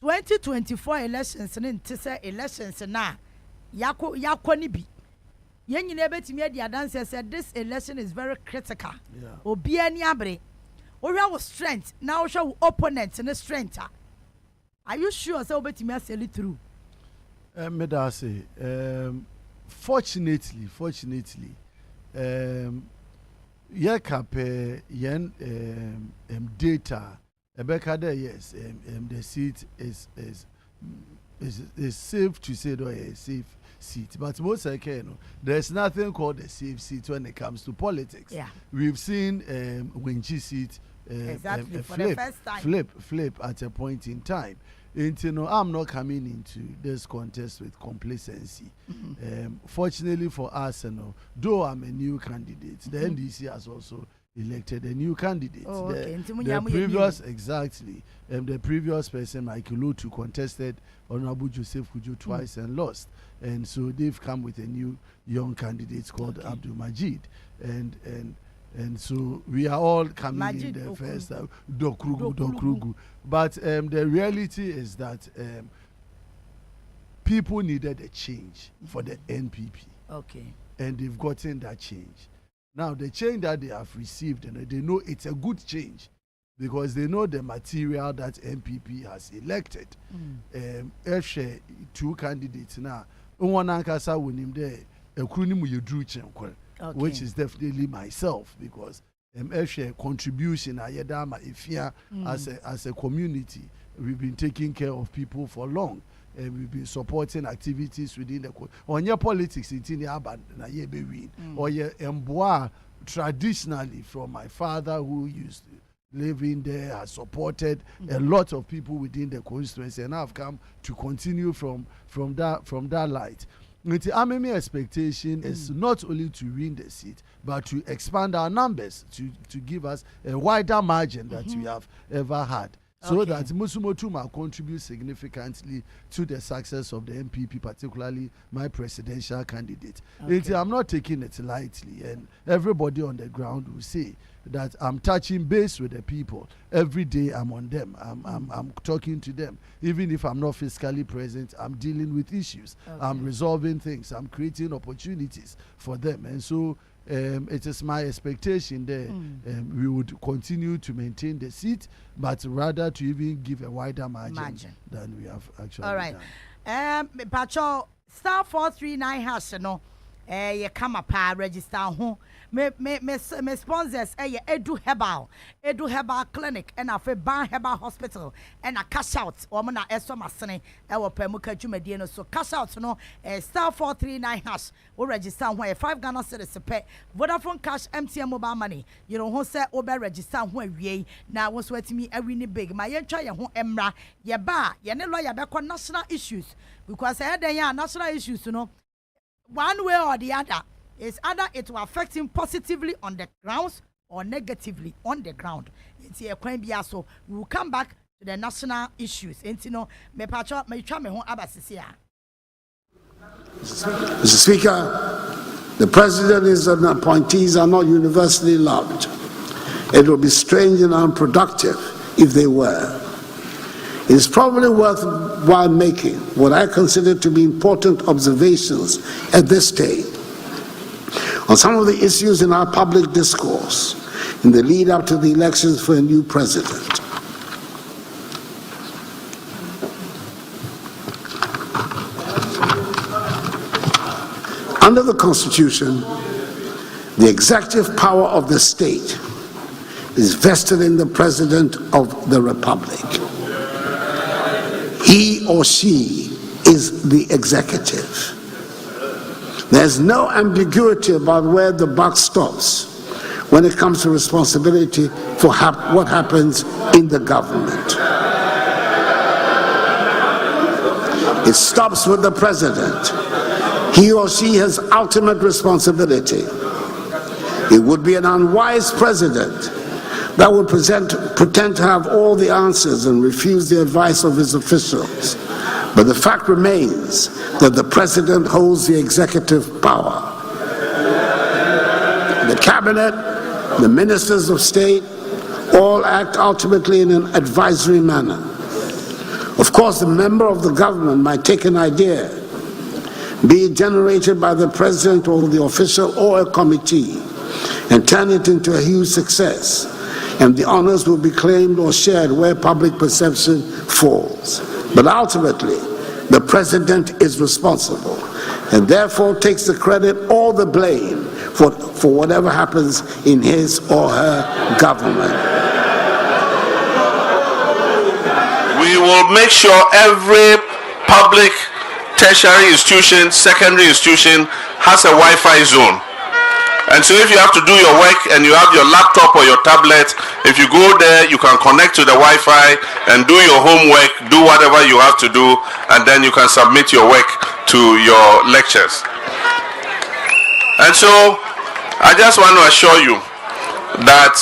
2024 elections ne ntese elections na yakọ ni bi yen nyina betimi adi adanse said this election is very critical obi ani abre ohwa wo strength na ohwa wo opponent ne strength are you sure say obetimi aseli through me da say fortunately yekape yen data ebeka yes the seat is safe to say that a safe seat, but most again there's nothing called a safe seat when it comes to politics. We've seen Winchi seat exactly for the first time flip at a point in time. And, you know, I'm not coming into this contest with complacency. Fortunately for us, you know, though I'm a new candidate, the NDC has also elected a new candidate. The previous, exactly, the previous person, Michael Lutu, contested Honorable Joseph Kujo twice and lost. And so they've come with a new young candidate called Abdul Majid. And so we are all coming Majid in the first Dokrugu. But the reality is that people needed a change for the NPP. And they've gotten that change. Now, the change that they have received, they know it's a good change because they know the material that NPP has elected. Two candidates now. Onua Nkasa win there. Which is definitely myself because contribution as a community, we've been taking care of people for long. And we've been supporting activities within the on your politics in or your traditionally from my father who used to live in there has supported a lot of people within the constituency, and I've come to continue from that light. Our expectation is not only to win the seat, but to expand our numbers, to give us a wider margin that we have ever had. So that Musumotuma contributes significantly to the success of the MPP, particularly my presidential candidate. I'm not taking it lightly, and everybody on the ground will say that I'm touching base with the people. Every day I'm on them. I'm talking to them. Even if I'm not fiscally present, I'm dealing with issues. I'm resolving things. I'm creating opportunities for them. And so it is my expectation that we would continue to maintain the seat, but rather to even give a wider margin than we have actually done. Pacho, star 439 has no you come up register home. Me sponsors Edu Herbal Clinic and a Ban Herbal Hospital and a cash out or mana eso masene ewo Pae Mu Ka dwumadie no so cash out no star 439 hash or register where 5 Ghana cedis per Vodafone cash MTN mobile money you know who say obe register ho awie na wo so atimi awini big ma ye twa ye ho emra ye ba ye ne lawyer be ko national issues because national issues no one way or the other is either it will affect him positively on the grounds or negatively on the ground. So we will come back to the national issues. Mr. Speaker, the president and appointees are not universally loved. It would be strange and unproductive if they were. It is probably worthwhile making what I consider to be important observations at this stage on some of the issues in our public discourse in the lead up to the elections for a new president. Under the Constitution, the executive power of the state is vested in the President of the Republic. He or she is the executive. There's no ambiguity about where the buck stops when it comes to responsibility for what happens in the government. It stops with the President. He or she has ultimate responsibility. It would be an unwise president that would pretend to have all the answers and refuse the advice of his officials. But the fact remains that the president holds the executive power. The cabinet, the ministers of state, all act ultimately in an advisory manner. Of course, the member of the government might take an idea, be it generated by the president or the official or a committee, and turn it into a huge success, and the honors will be claimed or shared where public perception falls. But ultimately, the president is responsible and therefore takes the credit or the blame for whatever happens in his or her government. We will make sure every public, tertiary institution, secondary institution has a Wi-Fi zone. And so if you have to do your work and you have your laptop or your tablet, if you go there, you can connect to the Wi-Fi and do your homework, do whatever you have to do, and then you can submit your work to your lectures. And so I just want to assure you that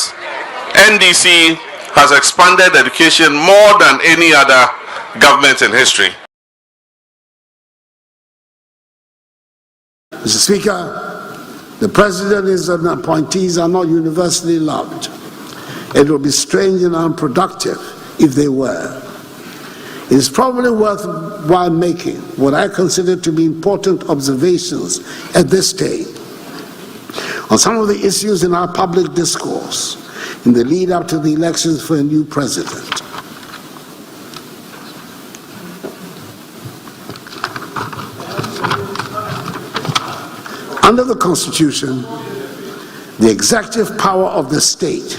NDC has expanded education more than any other government in history. Mr. Speaker, the president and appointees are not universally loved. It would be strange and unproductive if they were. It is probably worthwhile making what I consider to be important observations at this stage on some of the issues in our public discourse in the lead up to the elections for a new president. Under the Constitution, the executive power of the state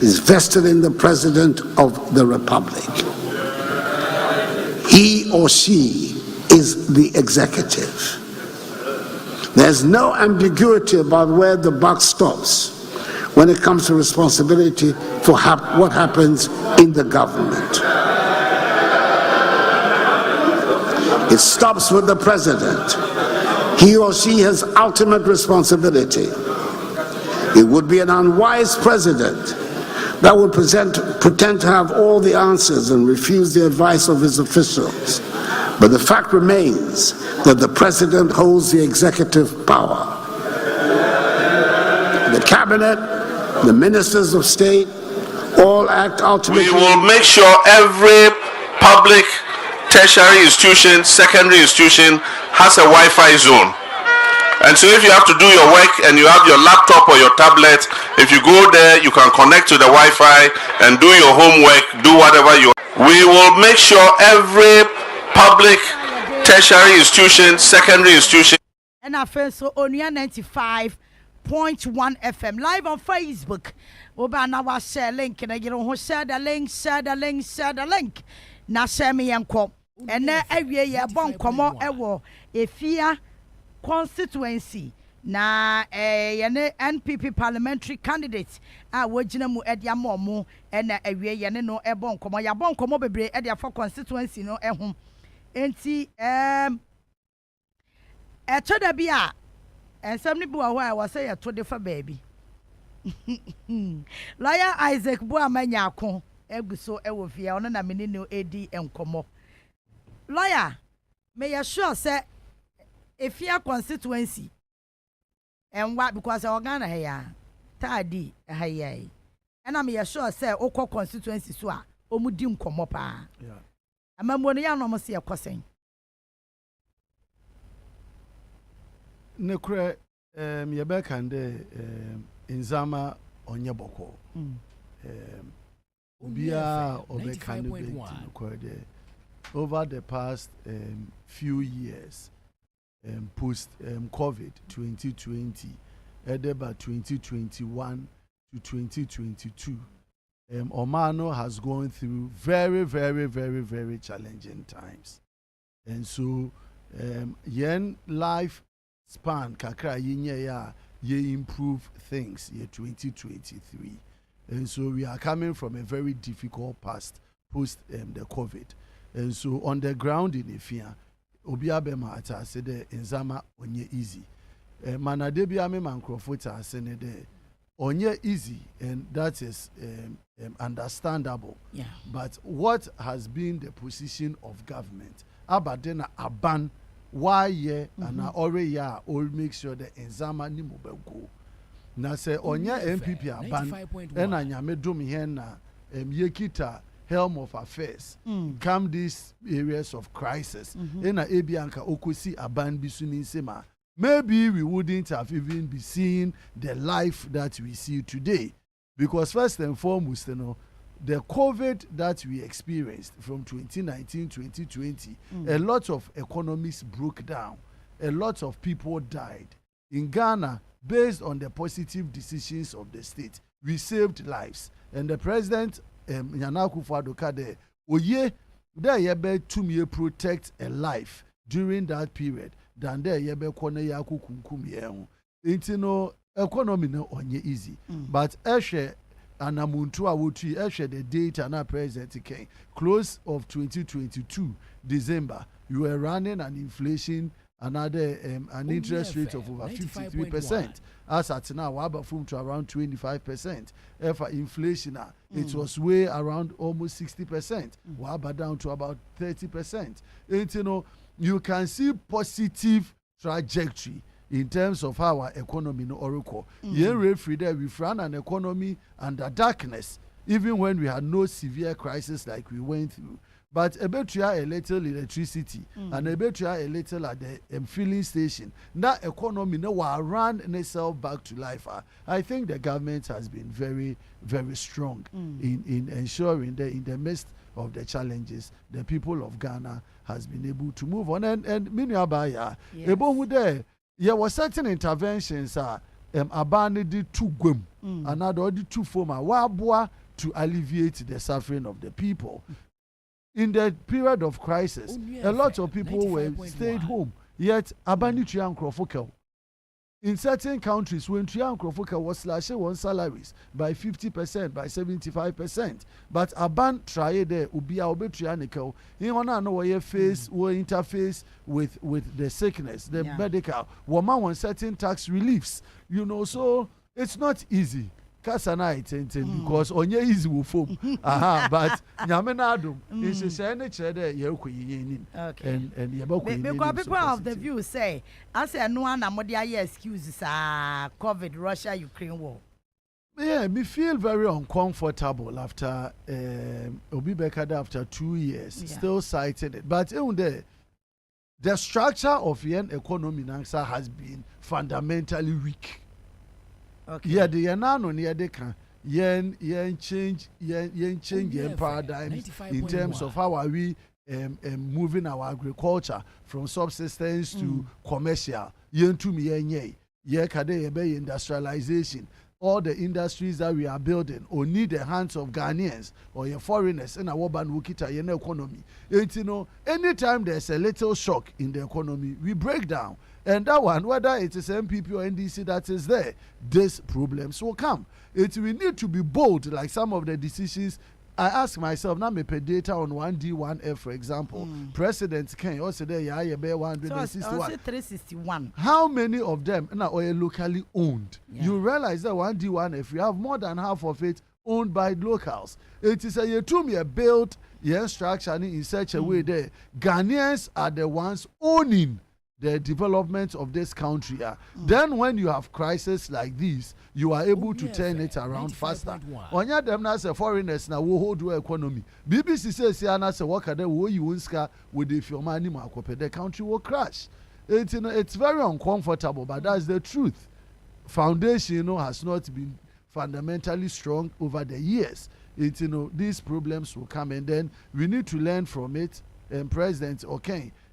is vested in the President of the Republic. He or she is the executive. There's no ambiguity about where the buck stops when it comes to responsibility for what happens in the government. It stops with the President. He or she has ultimate responsibility. It would be an unwise president that would pretend to have all the answers and refuse the advice of his officials. But the fact remains that the president holds the executive power. The cabinet, the ministers of state, all act ultimately. We will make sure every public, tertiary institution, secondary institution has a Wi-Fi zone. And so if you have to do your work and you have your laptop or your tablet, if you go there, you can connect to the Wi-Fi and do your homework, do whatever you want. We will make sure every public, tertiary institution, secondary institution. And our first so Onua 95.1 FM live on Facebook. Oba na wa share link na you know share the link. Na share me yanko. And na ewie ye bon komo ewo efia constituency na yene NPP parliamentary candidate a wogina mu edia momo na ewie yene no ebon komo ya bon komo bebre edia for constituency no ehum enti echoda bia ensem ni bu wa ho a say ye to de fa baby Lawyer Isaac Buamanya akon eguso ewo fia ono na meni no edi enkomo lawyer may you sure say if your constituency and what because organ here tadi hayi and I'm sure say okọ constituency so a omudi nkomo pa yeah amamo no ya no mo se ekosen ne kure yebe kande inzama onye boko obia obe candidate over the past few years post COVID 2020, Edeba 2021 to 2022. Omano has gone through very, very, very, very challenging times. And so, yen life span kakra ye improve things ye 2023. And so we are coming from a very difficult past post the COVID. And so on the ground in Ifia, Obiabema ata sede nzama onye easy. Manadebi ame mankrofota senede onye easy, and that is understandable. Yeah. But what has been the position of government? Abadena aban why ye and ore ya all make sure the nzama ni mobego. Na se onye MPP aban ena nyame dum hen na yekita helm of affairs come these areas of crisis ena ebianka okosi aban bisuni sema, maybe we wouldn't have even be seeing the life that we see today. Because first and foremost, the COVID that we experienced from 2019 2020, a lot of economies broke down, a lot of people died. In Ghana, based on the positive decisions of the state, we saved lives. And the president Nana Akufo-Addo kade oye there yebe to protect a life during that period than there yebe kone ya kukunkum ye. Intino economy no onye easy. But eshe anamuntu awutu eshe the data na present came close of 2022 December, you were running an inflation another an interest rate of over 53%. As at now, we have to around 25%. For inflation, it was way around almost 60%. We are down to about 30%. And you can see positive trajectory in terms of our economy no oracle. We've run an economy under darkness, even when we had no severe crisis like we went through. But a bit a little electricity and a bit a little at the filling station. That economy no will run itself back to life. I think the government has been very, very strong in ensuring that in the midst of the challenges, the people of Ghana has been able to move on. And many abaya, there were certain interventions abandoned to gwem, another two former wabwa to alleviate the suffering of the people. In the period of crisis, a lot of people were stayed home. Yet, abani Trian Krofokel. In certain countries, when Trian Krofokel was slashing on salaries by 50%, by 75%, but aban tried there, ubia obe trianikel. In one know where face or interface with the sickness, the medical. Woman want certain tax reliefs, so it's not easy. Because onye easy will form. But nyamenadum is a senator and because people of the view say, I say no one amodia excuses COVID, Russia, Ukraine war. Yeah, me feel very uncomfortable after Obi Bekada after 2 years, still cited it. But the structure of yen economy has been fundamentally weak. Okay. Yeah, the yanano near the can yen change paradigm in terms of how are we moving our agriculture from subsistence to commercial. Yen to me yen kade industrialization. All the industries that we are building or need the hands of Ghanaians or your foreigners in our Banwukita yen economy. Anytime there's a little shock in the economy, we break down. And that one, whether it is MPP or NDC that is there, these problems will come. We need to be bold, like some of the decisions. I ask myself, now me pay data on 1D1F, for example. President Ken also there, 161. How many of them are locally owned? You realize that 1D1F, you have more than half of it owned by locals. It is a built structure in such a way that Ghanaians are the ones owning the development of this country. Then when you have crises like this, you are able to turn it around faster. Onya them na say foreigners na WOHO do economy. BBC says na say work there wo you unska with if your money makope, the country will crash. It's very uncomfortable, but that's the truth. Foundation has not been fundamentally strong over the years. These problems will come, and then we need to learn from it. And President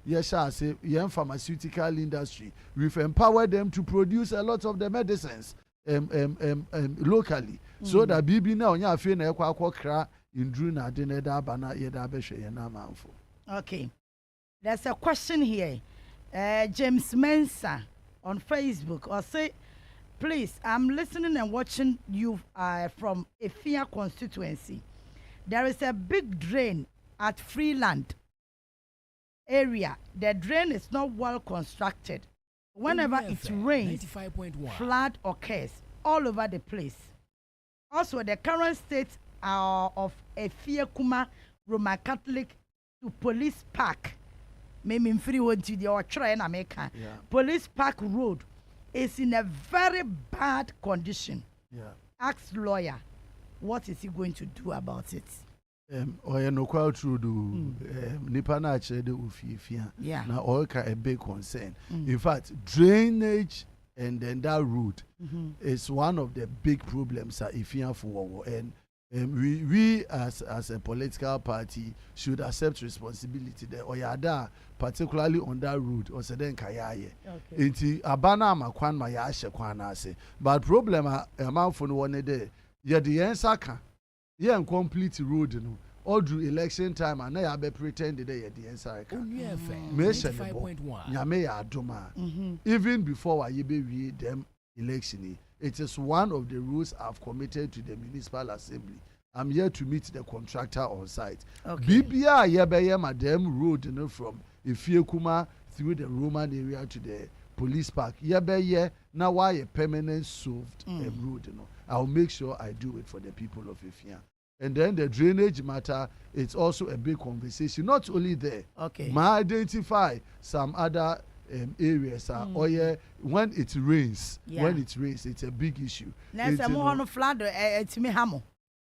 yes, I say, young pharmaceutical industry. We've empowered them to produce a lot of the medicines locally. So that Bibi now, you feel na kra in Druna dinner da bana yeda beshe yena manfo. Okay. There's a question here. James Mensa on Facebook or say, please, I'm listening and watching you from Efia constituency. There is a big drain at Freeland area. The drain is not well constructed. Whenever it rains, flood occurs all over the place. Also, the current state of Efia Kuma Roman Catholic to Police Park, Police Park Road is in a very bad condition. Ask lawyer, what is he going to do about it? Oya no kwa true do nipa na chere de ofifia na oil ka a big concern. In fact, drainage and then that road is one of the big problems that Ifia for, and we as a political party should accept responsibility there. Oyada particularly on that road or se den kayaye. Enti abana makwan ma ya hye kwan na ase. But problem amanfo no one there. Ye the answer kan ye incomplete road no all through election time and na be pretend dey ye the answer kan. Nyame ya adoma. Even before ye be we them election, it is one of the rules I've committed to the municipal assembly. I'm here to meet the contractor on site. BBA yebeye madam road from Ifiekuma through the Roman area to the police park. Yebeye now why a permanent solved road. I'll make sure I do it for the people of Ifia. And then the drainage matter, it's also a big conversation. Not only there, I identify some other areas when it rains. When it rains, it's a big issue.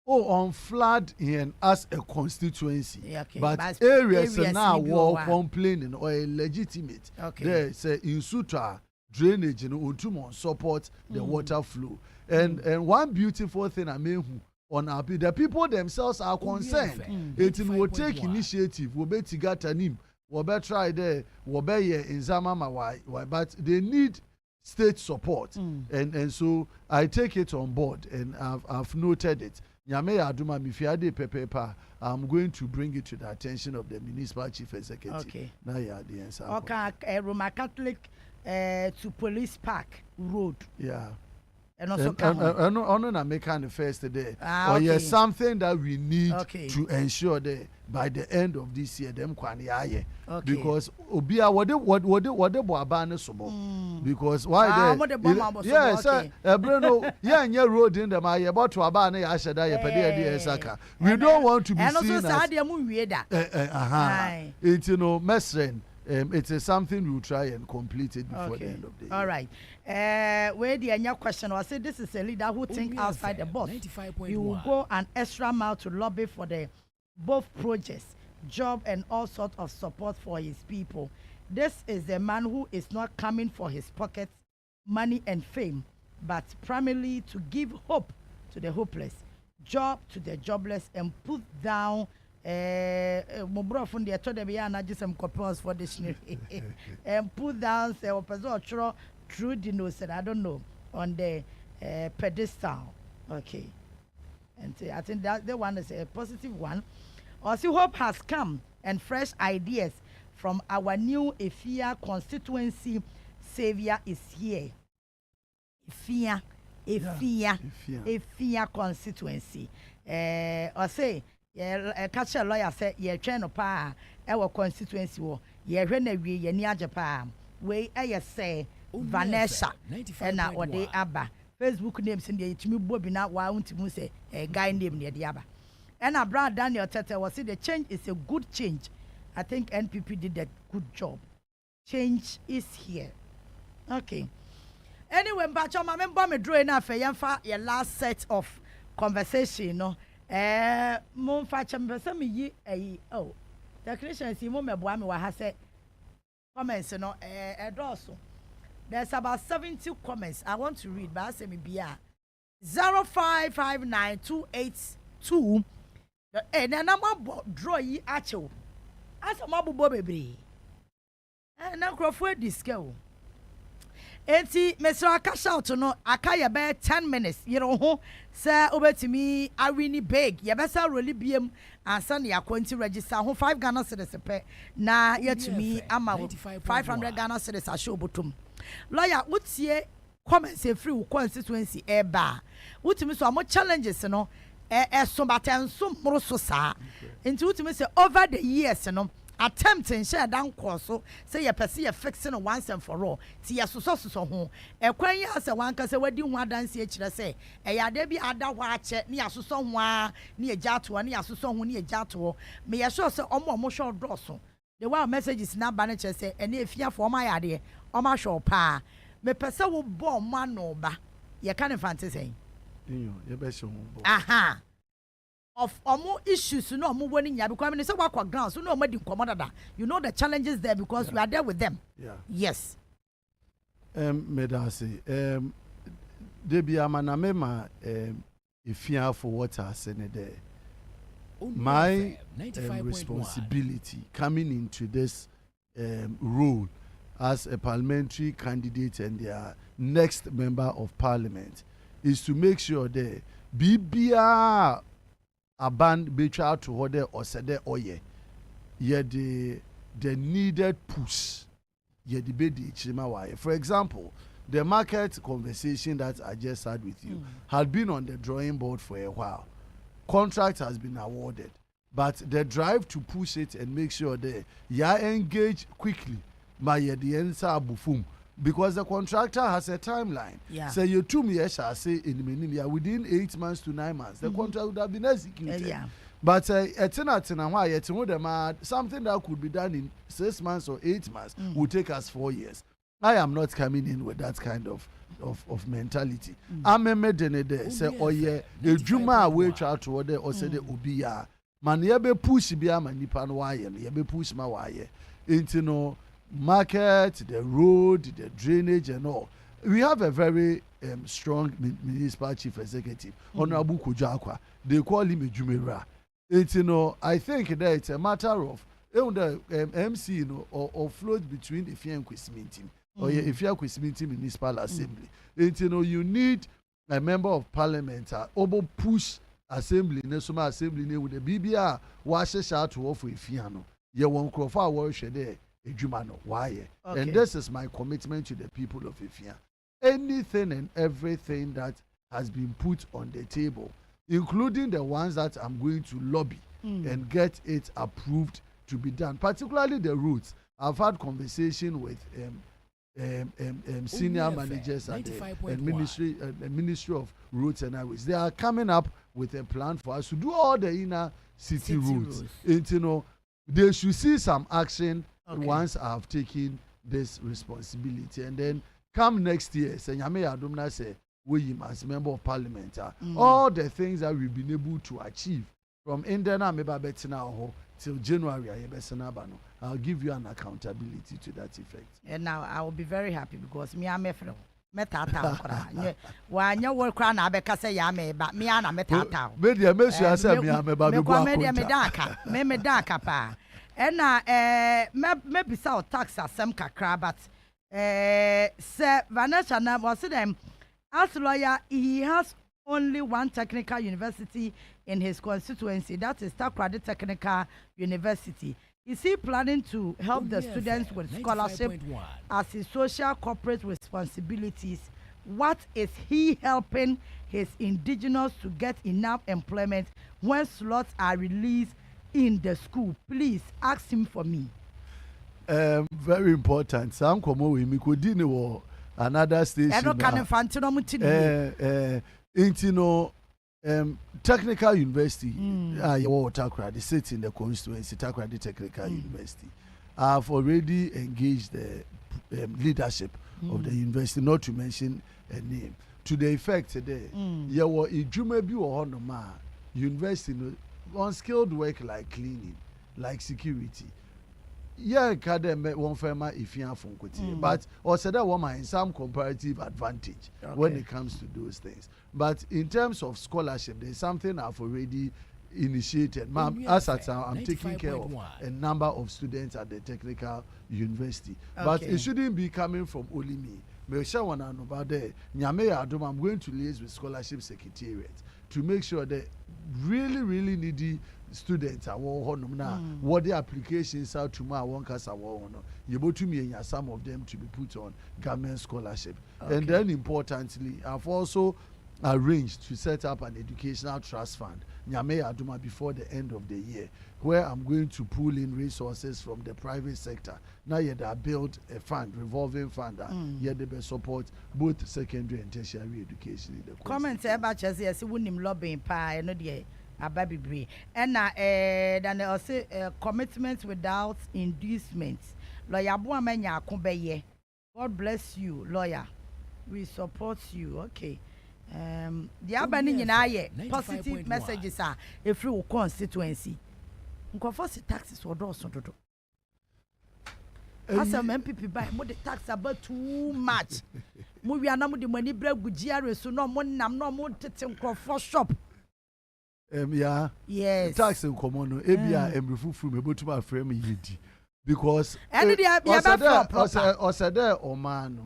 On flood in as a constituency, but areas now were complaining or legitimate. They say in Sutra drainage and support the water flow. And one beautiful thing I mean on our the people themselves are concerned. It will take initiative. We'll be tigatanim. We'll be try there. We'll be here in Zamama. But they need state support, and so I take it on board, and I've noted it. Nyame aduma mifiade pepepa. I'm going to bring it to the attention of the municipal chief executive. Okay. Now yeah, the answer. Okay, Roman Catholic to Police Park Road. Yeah. And also on make the first day. Yes, something that we need to ensure that by the end of this year, them kwani because obia what they boabane somo because why there yes Bruno yeah road in the my about to abane ashada ye pede esaka we don't want to be seen as it's mesren. It is something we'll try and complete it before the end of the year. All right. Where the other question was, this is a leader who thinks outside the box. He will go an extra mile to lobby for the both projects, job, and all sorts of support for his people. This is a man who is not coming for his pockets, money, and fame, but primarily to give hope to the hopeless, job to the jobless, and put down Mobro from the attorney be just some coupons for dictionary and put down say opposite true denotes I don't know on the pedestal. Okay. And I think that the one is a positive one. Also hope has come and fresh ideas from our new Efia constituency savior is here. Efia constituency. Or say catch a lawyer say ye train pa our constituency wo ye hwe na wie ye ni ajepa we say Vanessa and na ode aba Facebook names in the itimi bobi na wa untimu say guy name ne de aba and Brad Daniel Tete was say the change is a good change. I think NPP did a good job. Change is here. Okay. Anyway, Mbacho ma member me draw na fe yemfa your last set of conversation no. Mon fachem pese me yi oh the Christians mo meboa me wa ha say comments no edoso. There's about 70 comments I want to read, but I say me bia 0559282 the number draw yi achew asa mabubo bebre na crofo disco enti mesra aka shout no aka ye be 10 minutes yero ho say obetimi awini big ye be say roli biem ansa na yakwanti register ho 5 Ghana cedis pe na yetumi ama 500 Ghana cedis a show botum lawyer wotie comments e free constituency e ba wotumi so amo challenges no so batenso mro so sa enti wotumi say over the years no attempting share down course say your person you fixing once and for all ti ya so ho ekwan ya say wan ka say wadi hu adanse e kire say e ya da bi ada ho ache ne ya so ho a ne ya to ne ya so ho ne ya to me ya sure say omo show drosso the one messages na ba ne kire say e na efia for ma ya de o ma show pa me pese wo bo ma no ba ye kan fancy say ye be show bo aha of issues no omo woni nya because I mean say wakwa ground so no omo di nkomodada you know the challenges there because you are there with them yes medase debi amana mema ifia for water senede my responsibility coming into this role as a parliamentary candidate and their next member of parliament is to make sure that bibia aban betwa to hode or sede oye ye the needed push ye the bedi chima waye. For example, the market conversation that I just had with you had been on the drawing board for a while. Contract has been awarded, but the drive to push it and make sure that you engage quickly by the answer bufum because the contractor has a timeline. So you 2 years shall say in the minimum within 8 months to 9 months the contract would have been executed. But something that could be done in 6 months or 8 months will take us 4 years. I am not coming in with that kind of mentality. I'm a medene say oh yeah the juma we try to order or say the obiya man ye be push biya man nipa no waye ye be push ma waye into no market, the road, the drainage and all. We have a very strong municipal chief executive, Honorable Kujakwa. They call him a Jumera. It's I think that it's a matter of the MC or float between the Ifia and Kwesmintim or Ifia Kwesmintim Municipal Assembly. It's you need a member of parliament obo push assembly, Nesuma assembly with the BBR washes out to offer Ifiano. You won't call for worship there. Why? And this is my commitment to the people of Ifia. Anything and everything that has been put on the table, including the ones that I'm going to lobby and get it approved to be done, particularly the routes. I've had conversation with senior managers at the Ministry of Roads and Highways. They are coming up with a plan for us to do all the inner city routes. And they should see some action once I have taken this responsibility, and then come next year, say Nyame Adumna say we as member of parliament all the things that we've been able to achieve from Indiana meba betina till January I'll give you an accountability to that effect. And now I will be very happy because me am efro metata okra wanya wo kra na abeka say ya me ba me ana metata media me sure say me am ba me bo media me daka me daka pa ena maybe say tax asem kakra but say Vanessa na was them as lawyer he has only one technical university in his constituency, that is Takoradi Technical University. Is he planning to help the students with scholarship as his social corporate responsibilities? What is he helping his indigenous to get enough employment when slots are released in the school? Please ask him for me. Very important. Sam komo we mi ko di ni wo another station. Technical University, Takoradi sits in the constituency, Takoradi Technical University. I've already engaged the leadership of the university, not to mention a name. To the effect today, you were a Jumebi or Honoma university, unskilled work like cleaning, like security. Yeah, one firma if you have but also that woman in some comparative advantage when it comes to those things. But in terms of scholarship, there's something I've already initiated. Ma'am, as at now, I'm taking care of a number of students at the technical university. Okay. But it shouldn't be coming from only me. I'm going to liaise with scholarship secretariat to make sure that really needy students are what the applications are tomorrow. One case you able to me some of them to be put on government scholarship. Okay. And then importantly, I've also arranged to set up an educational trust fund before the end of the year, where I'm going to pull in resources from the private sector. Now I build a fund, revolving fund that they support both secondary and tertiary education in the comment about yes, wouldn't lobbying pie no dear ababi and then also commitment without inducement. Lawyer Buamenya Kumbeye. God bless you, lawyer. We support you. Okay. The abaning in positive messages are a free constituency. Nkofosi taxes or do so do. As a MPP buy more the tax about too much. We are not the money bread with GRS, so no money, I'm no more taking for shop. Yeah, yes, tax in common, ABI and refu from able to my frame yidi. Because any day or said there or man,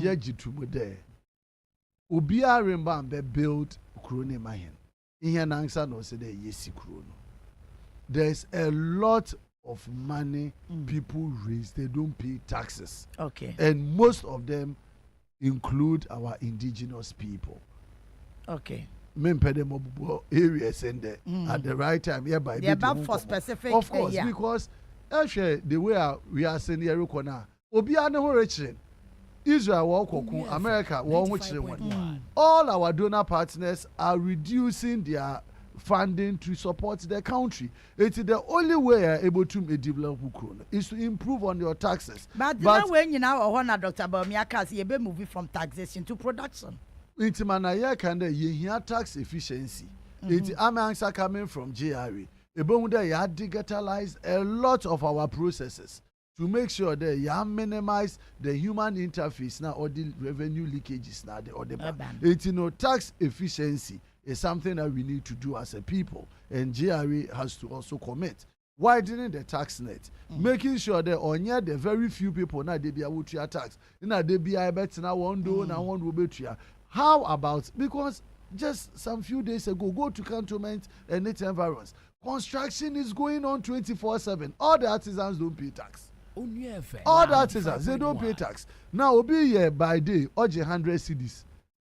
yeji to there. Ubia remember be build krone mahin. Ihe na answer no say there yesi krono. There's a lot of money people raise, they don't pay taxes. Okay. And most of them include our indigenous people. Okay. Areas in there at the right time. Yeah, by the about for specific. Of course, because actually the way we are saying here, Obia no rich. Israel walk America all our donor partners are reducing their funding to support their country. It's the only way you're able to develop Ukraine is to improve on your taxes. But when you now honor Dr. Bamiakas, you be moving from taxation to production. It's manaya can the tax efficiency. It's answer coming from GRE. Ebonda ya digitalize a lot of our processes to make sure that you minimize the human interface now or the revenue leakages now or the it's tax efficiency is something that we need to do as a people, and GRE has to also commit widening the tax net, making sure that on the very few people now they be able to tax now they be able to now one do now one will be. How about, because just some few days ago, go to cantonment and its environs, construction is going on 24/7. All the artisans don't pay tax. All the artisans, they don't pay tax. Now, will be here by day, OG 100 cedis.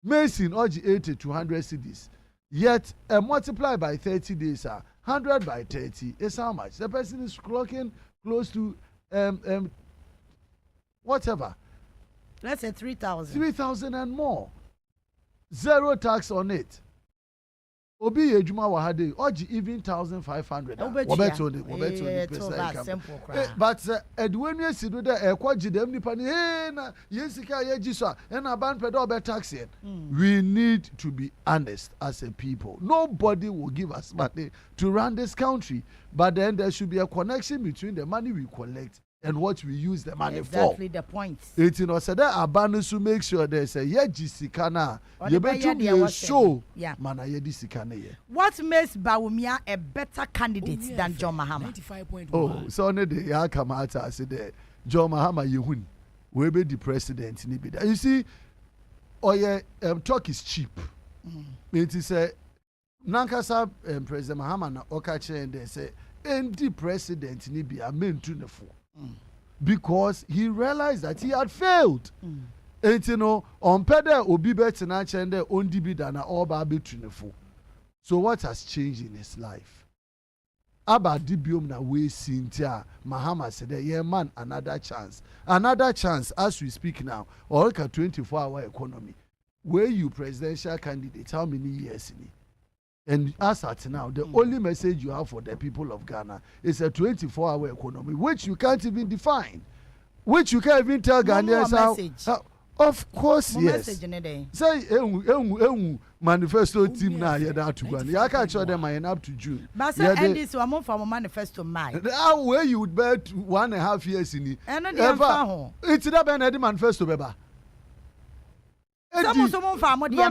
Mason, OG 80 to 100 cedis. Yet, multiply by 30 days, 100 by 30 is how much? The person is clocking close to, whatever. Let's say 3,000. 3,000 and more. Zero tax on it. Obi ejuma wahade oji even 1,500. But edwenu sido de ekwaji dem nipa ni na yensika yeji so na ban pedo be tax it. We need to be honest as a people. Nobody will give us money to run this country, but then there should be a connection between the money we collect and what we use the money for. Exactly the point. It's said that abandon to make sure there's a yejisikana. You better be show. Yeah. Mana yejisikana. What makes Bawumia a better candidate than John Mahama? 95.1. Oh, so on the ya come out I said John Mahama yehun. We be the president in Ibida. You see, talk is cheap. It is a Nankasa President Mahama na Okache and they say and the president in Ibida mean to the four. Because he realized that he had failed. And on pede obi betina chende ondi bida na oba betunefo. So what has changed in his life? Aba dibium na we Cynthia Mahama said, yeah man, another chance. Another chance as we speak now. Or 24-hour economy. Where you presidential candidate, how many years in it? And as at now, the only message you have for the people of Ghana is a 24-hour economy, which you can't even define, which you can't even tell Ghanaians how. Of course, yes. Say, manifesto team now you're down to Ghana. I can't show them I am up to June. But say, and this one from a manifesto mine. How where you would bet 1.5 years in it? It's not been a manifesto, Beba. Someone from what you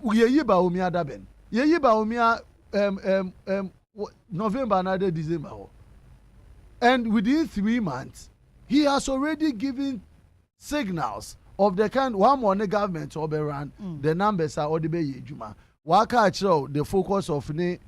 we ye ba omia daben ye ba omia November another December. And within 3 months, he has already given signals of the kind one more government or run. The numbers are already juma. Waka show the focus of late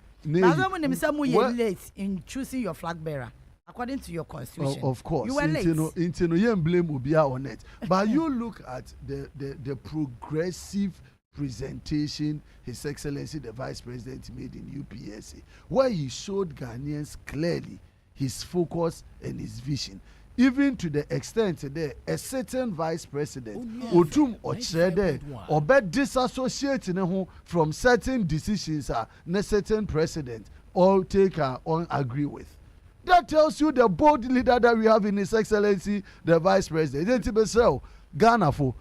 in choosing your flag bearer according to your constitution. Of course, you were late. You blame Ubia on it. But you look at the progressive presentation His Excellency the Vice President made in UPSA, where he showed Ghanaians clearly his focus and his vision. Even to the extent that a certain vice president, Otum Ochrede, or bed disassociating from certain decisions a certain president all take on agree with. That tells you the bold leader that we have in His Excellency the Vice President. So Ghana for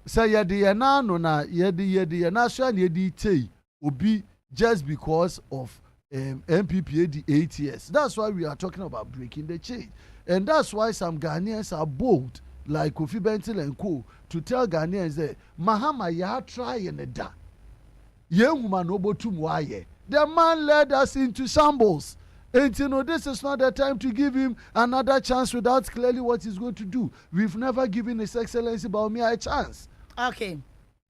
say yedi na no na yedi na so na yedi tey obi just because of MPPA the 8 years. That's why we are talking about breaking the chain. And that's why some Ghanaians are bold, like Kofi Bentil and Co, to tell Ghanaians that Mahama ya try and da. The man led us into shambles. And this is not the time to give him another chance without clearly what he's going to do. We've never given His Excellency Baumia a chance. Okay.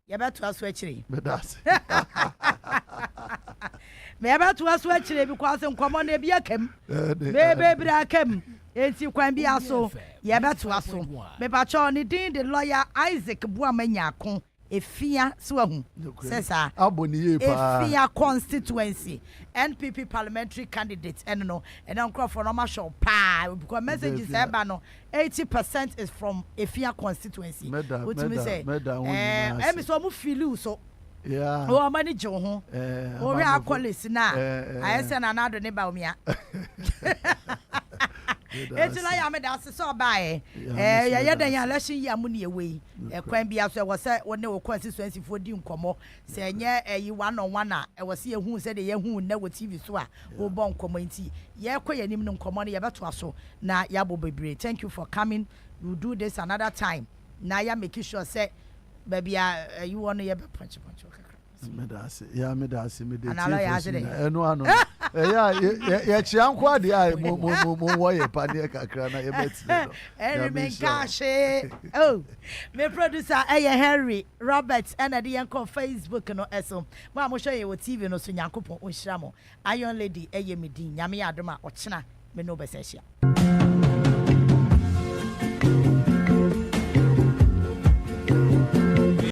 You better to actually. But that's Me about to actually because I'm common a biakem. Baby, I came. It's you can be also. You better to also. Me patron, the lawyer Isaac Buamanyakon. Efia Swahun says Efia constituency NPP parliamentary candidate and no and uncle for normal show because messages 80% is from Efia constituency. Which means say so feel so yeah oh mani jo ho we are colleagues na I say na another neighbor me it's like I'm a so by the election year money away. A crime be after was said when they were constituency for doing como. Say, yeah, you 1-on-1. I was here who said the young who never TV swa who born community. Yeah, quite an imminent commodity about to us. Now, Yabo Baby, thank you for coming. We'll do this another time. Now, you're making sure, say, baby, you want to have punch. Medasi, yeah, Medasi, yeah, Chianqua, the eye, Moya, Panica, Crana, oh, my producer, Henry Roberts, and the uncle Facebook, no, Esso. Mamma, show you what TV no Sunyanko, Ushamo, Iron Lady, Ayamidi, Yami Adama, or China, Menobesesia.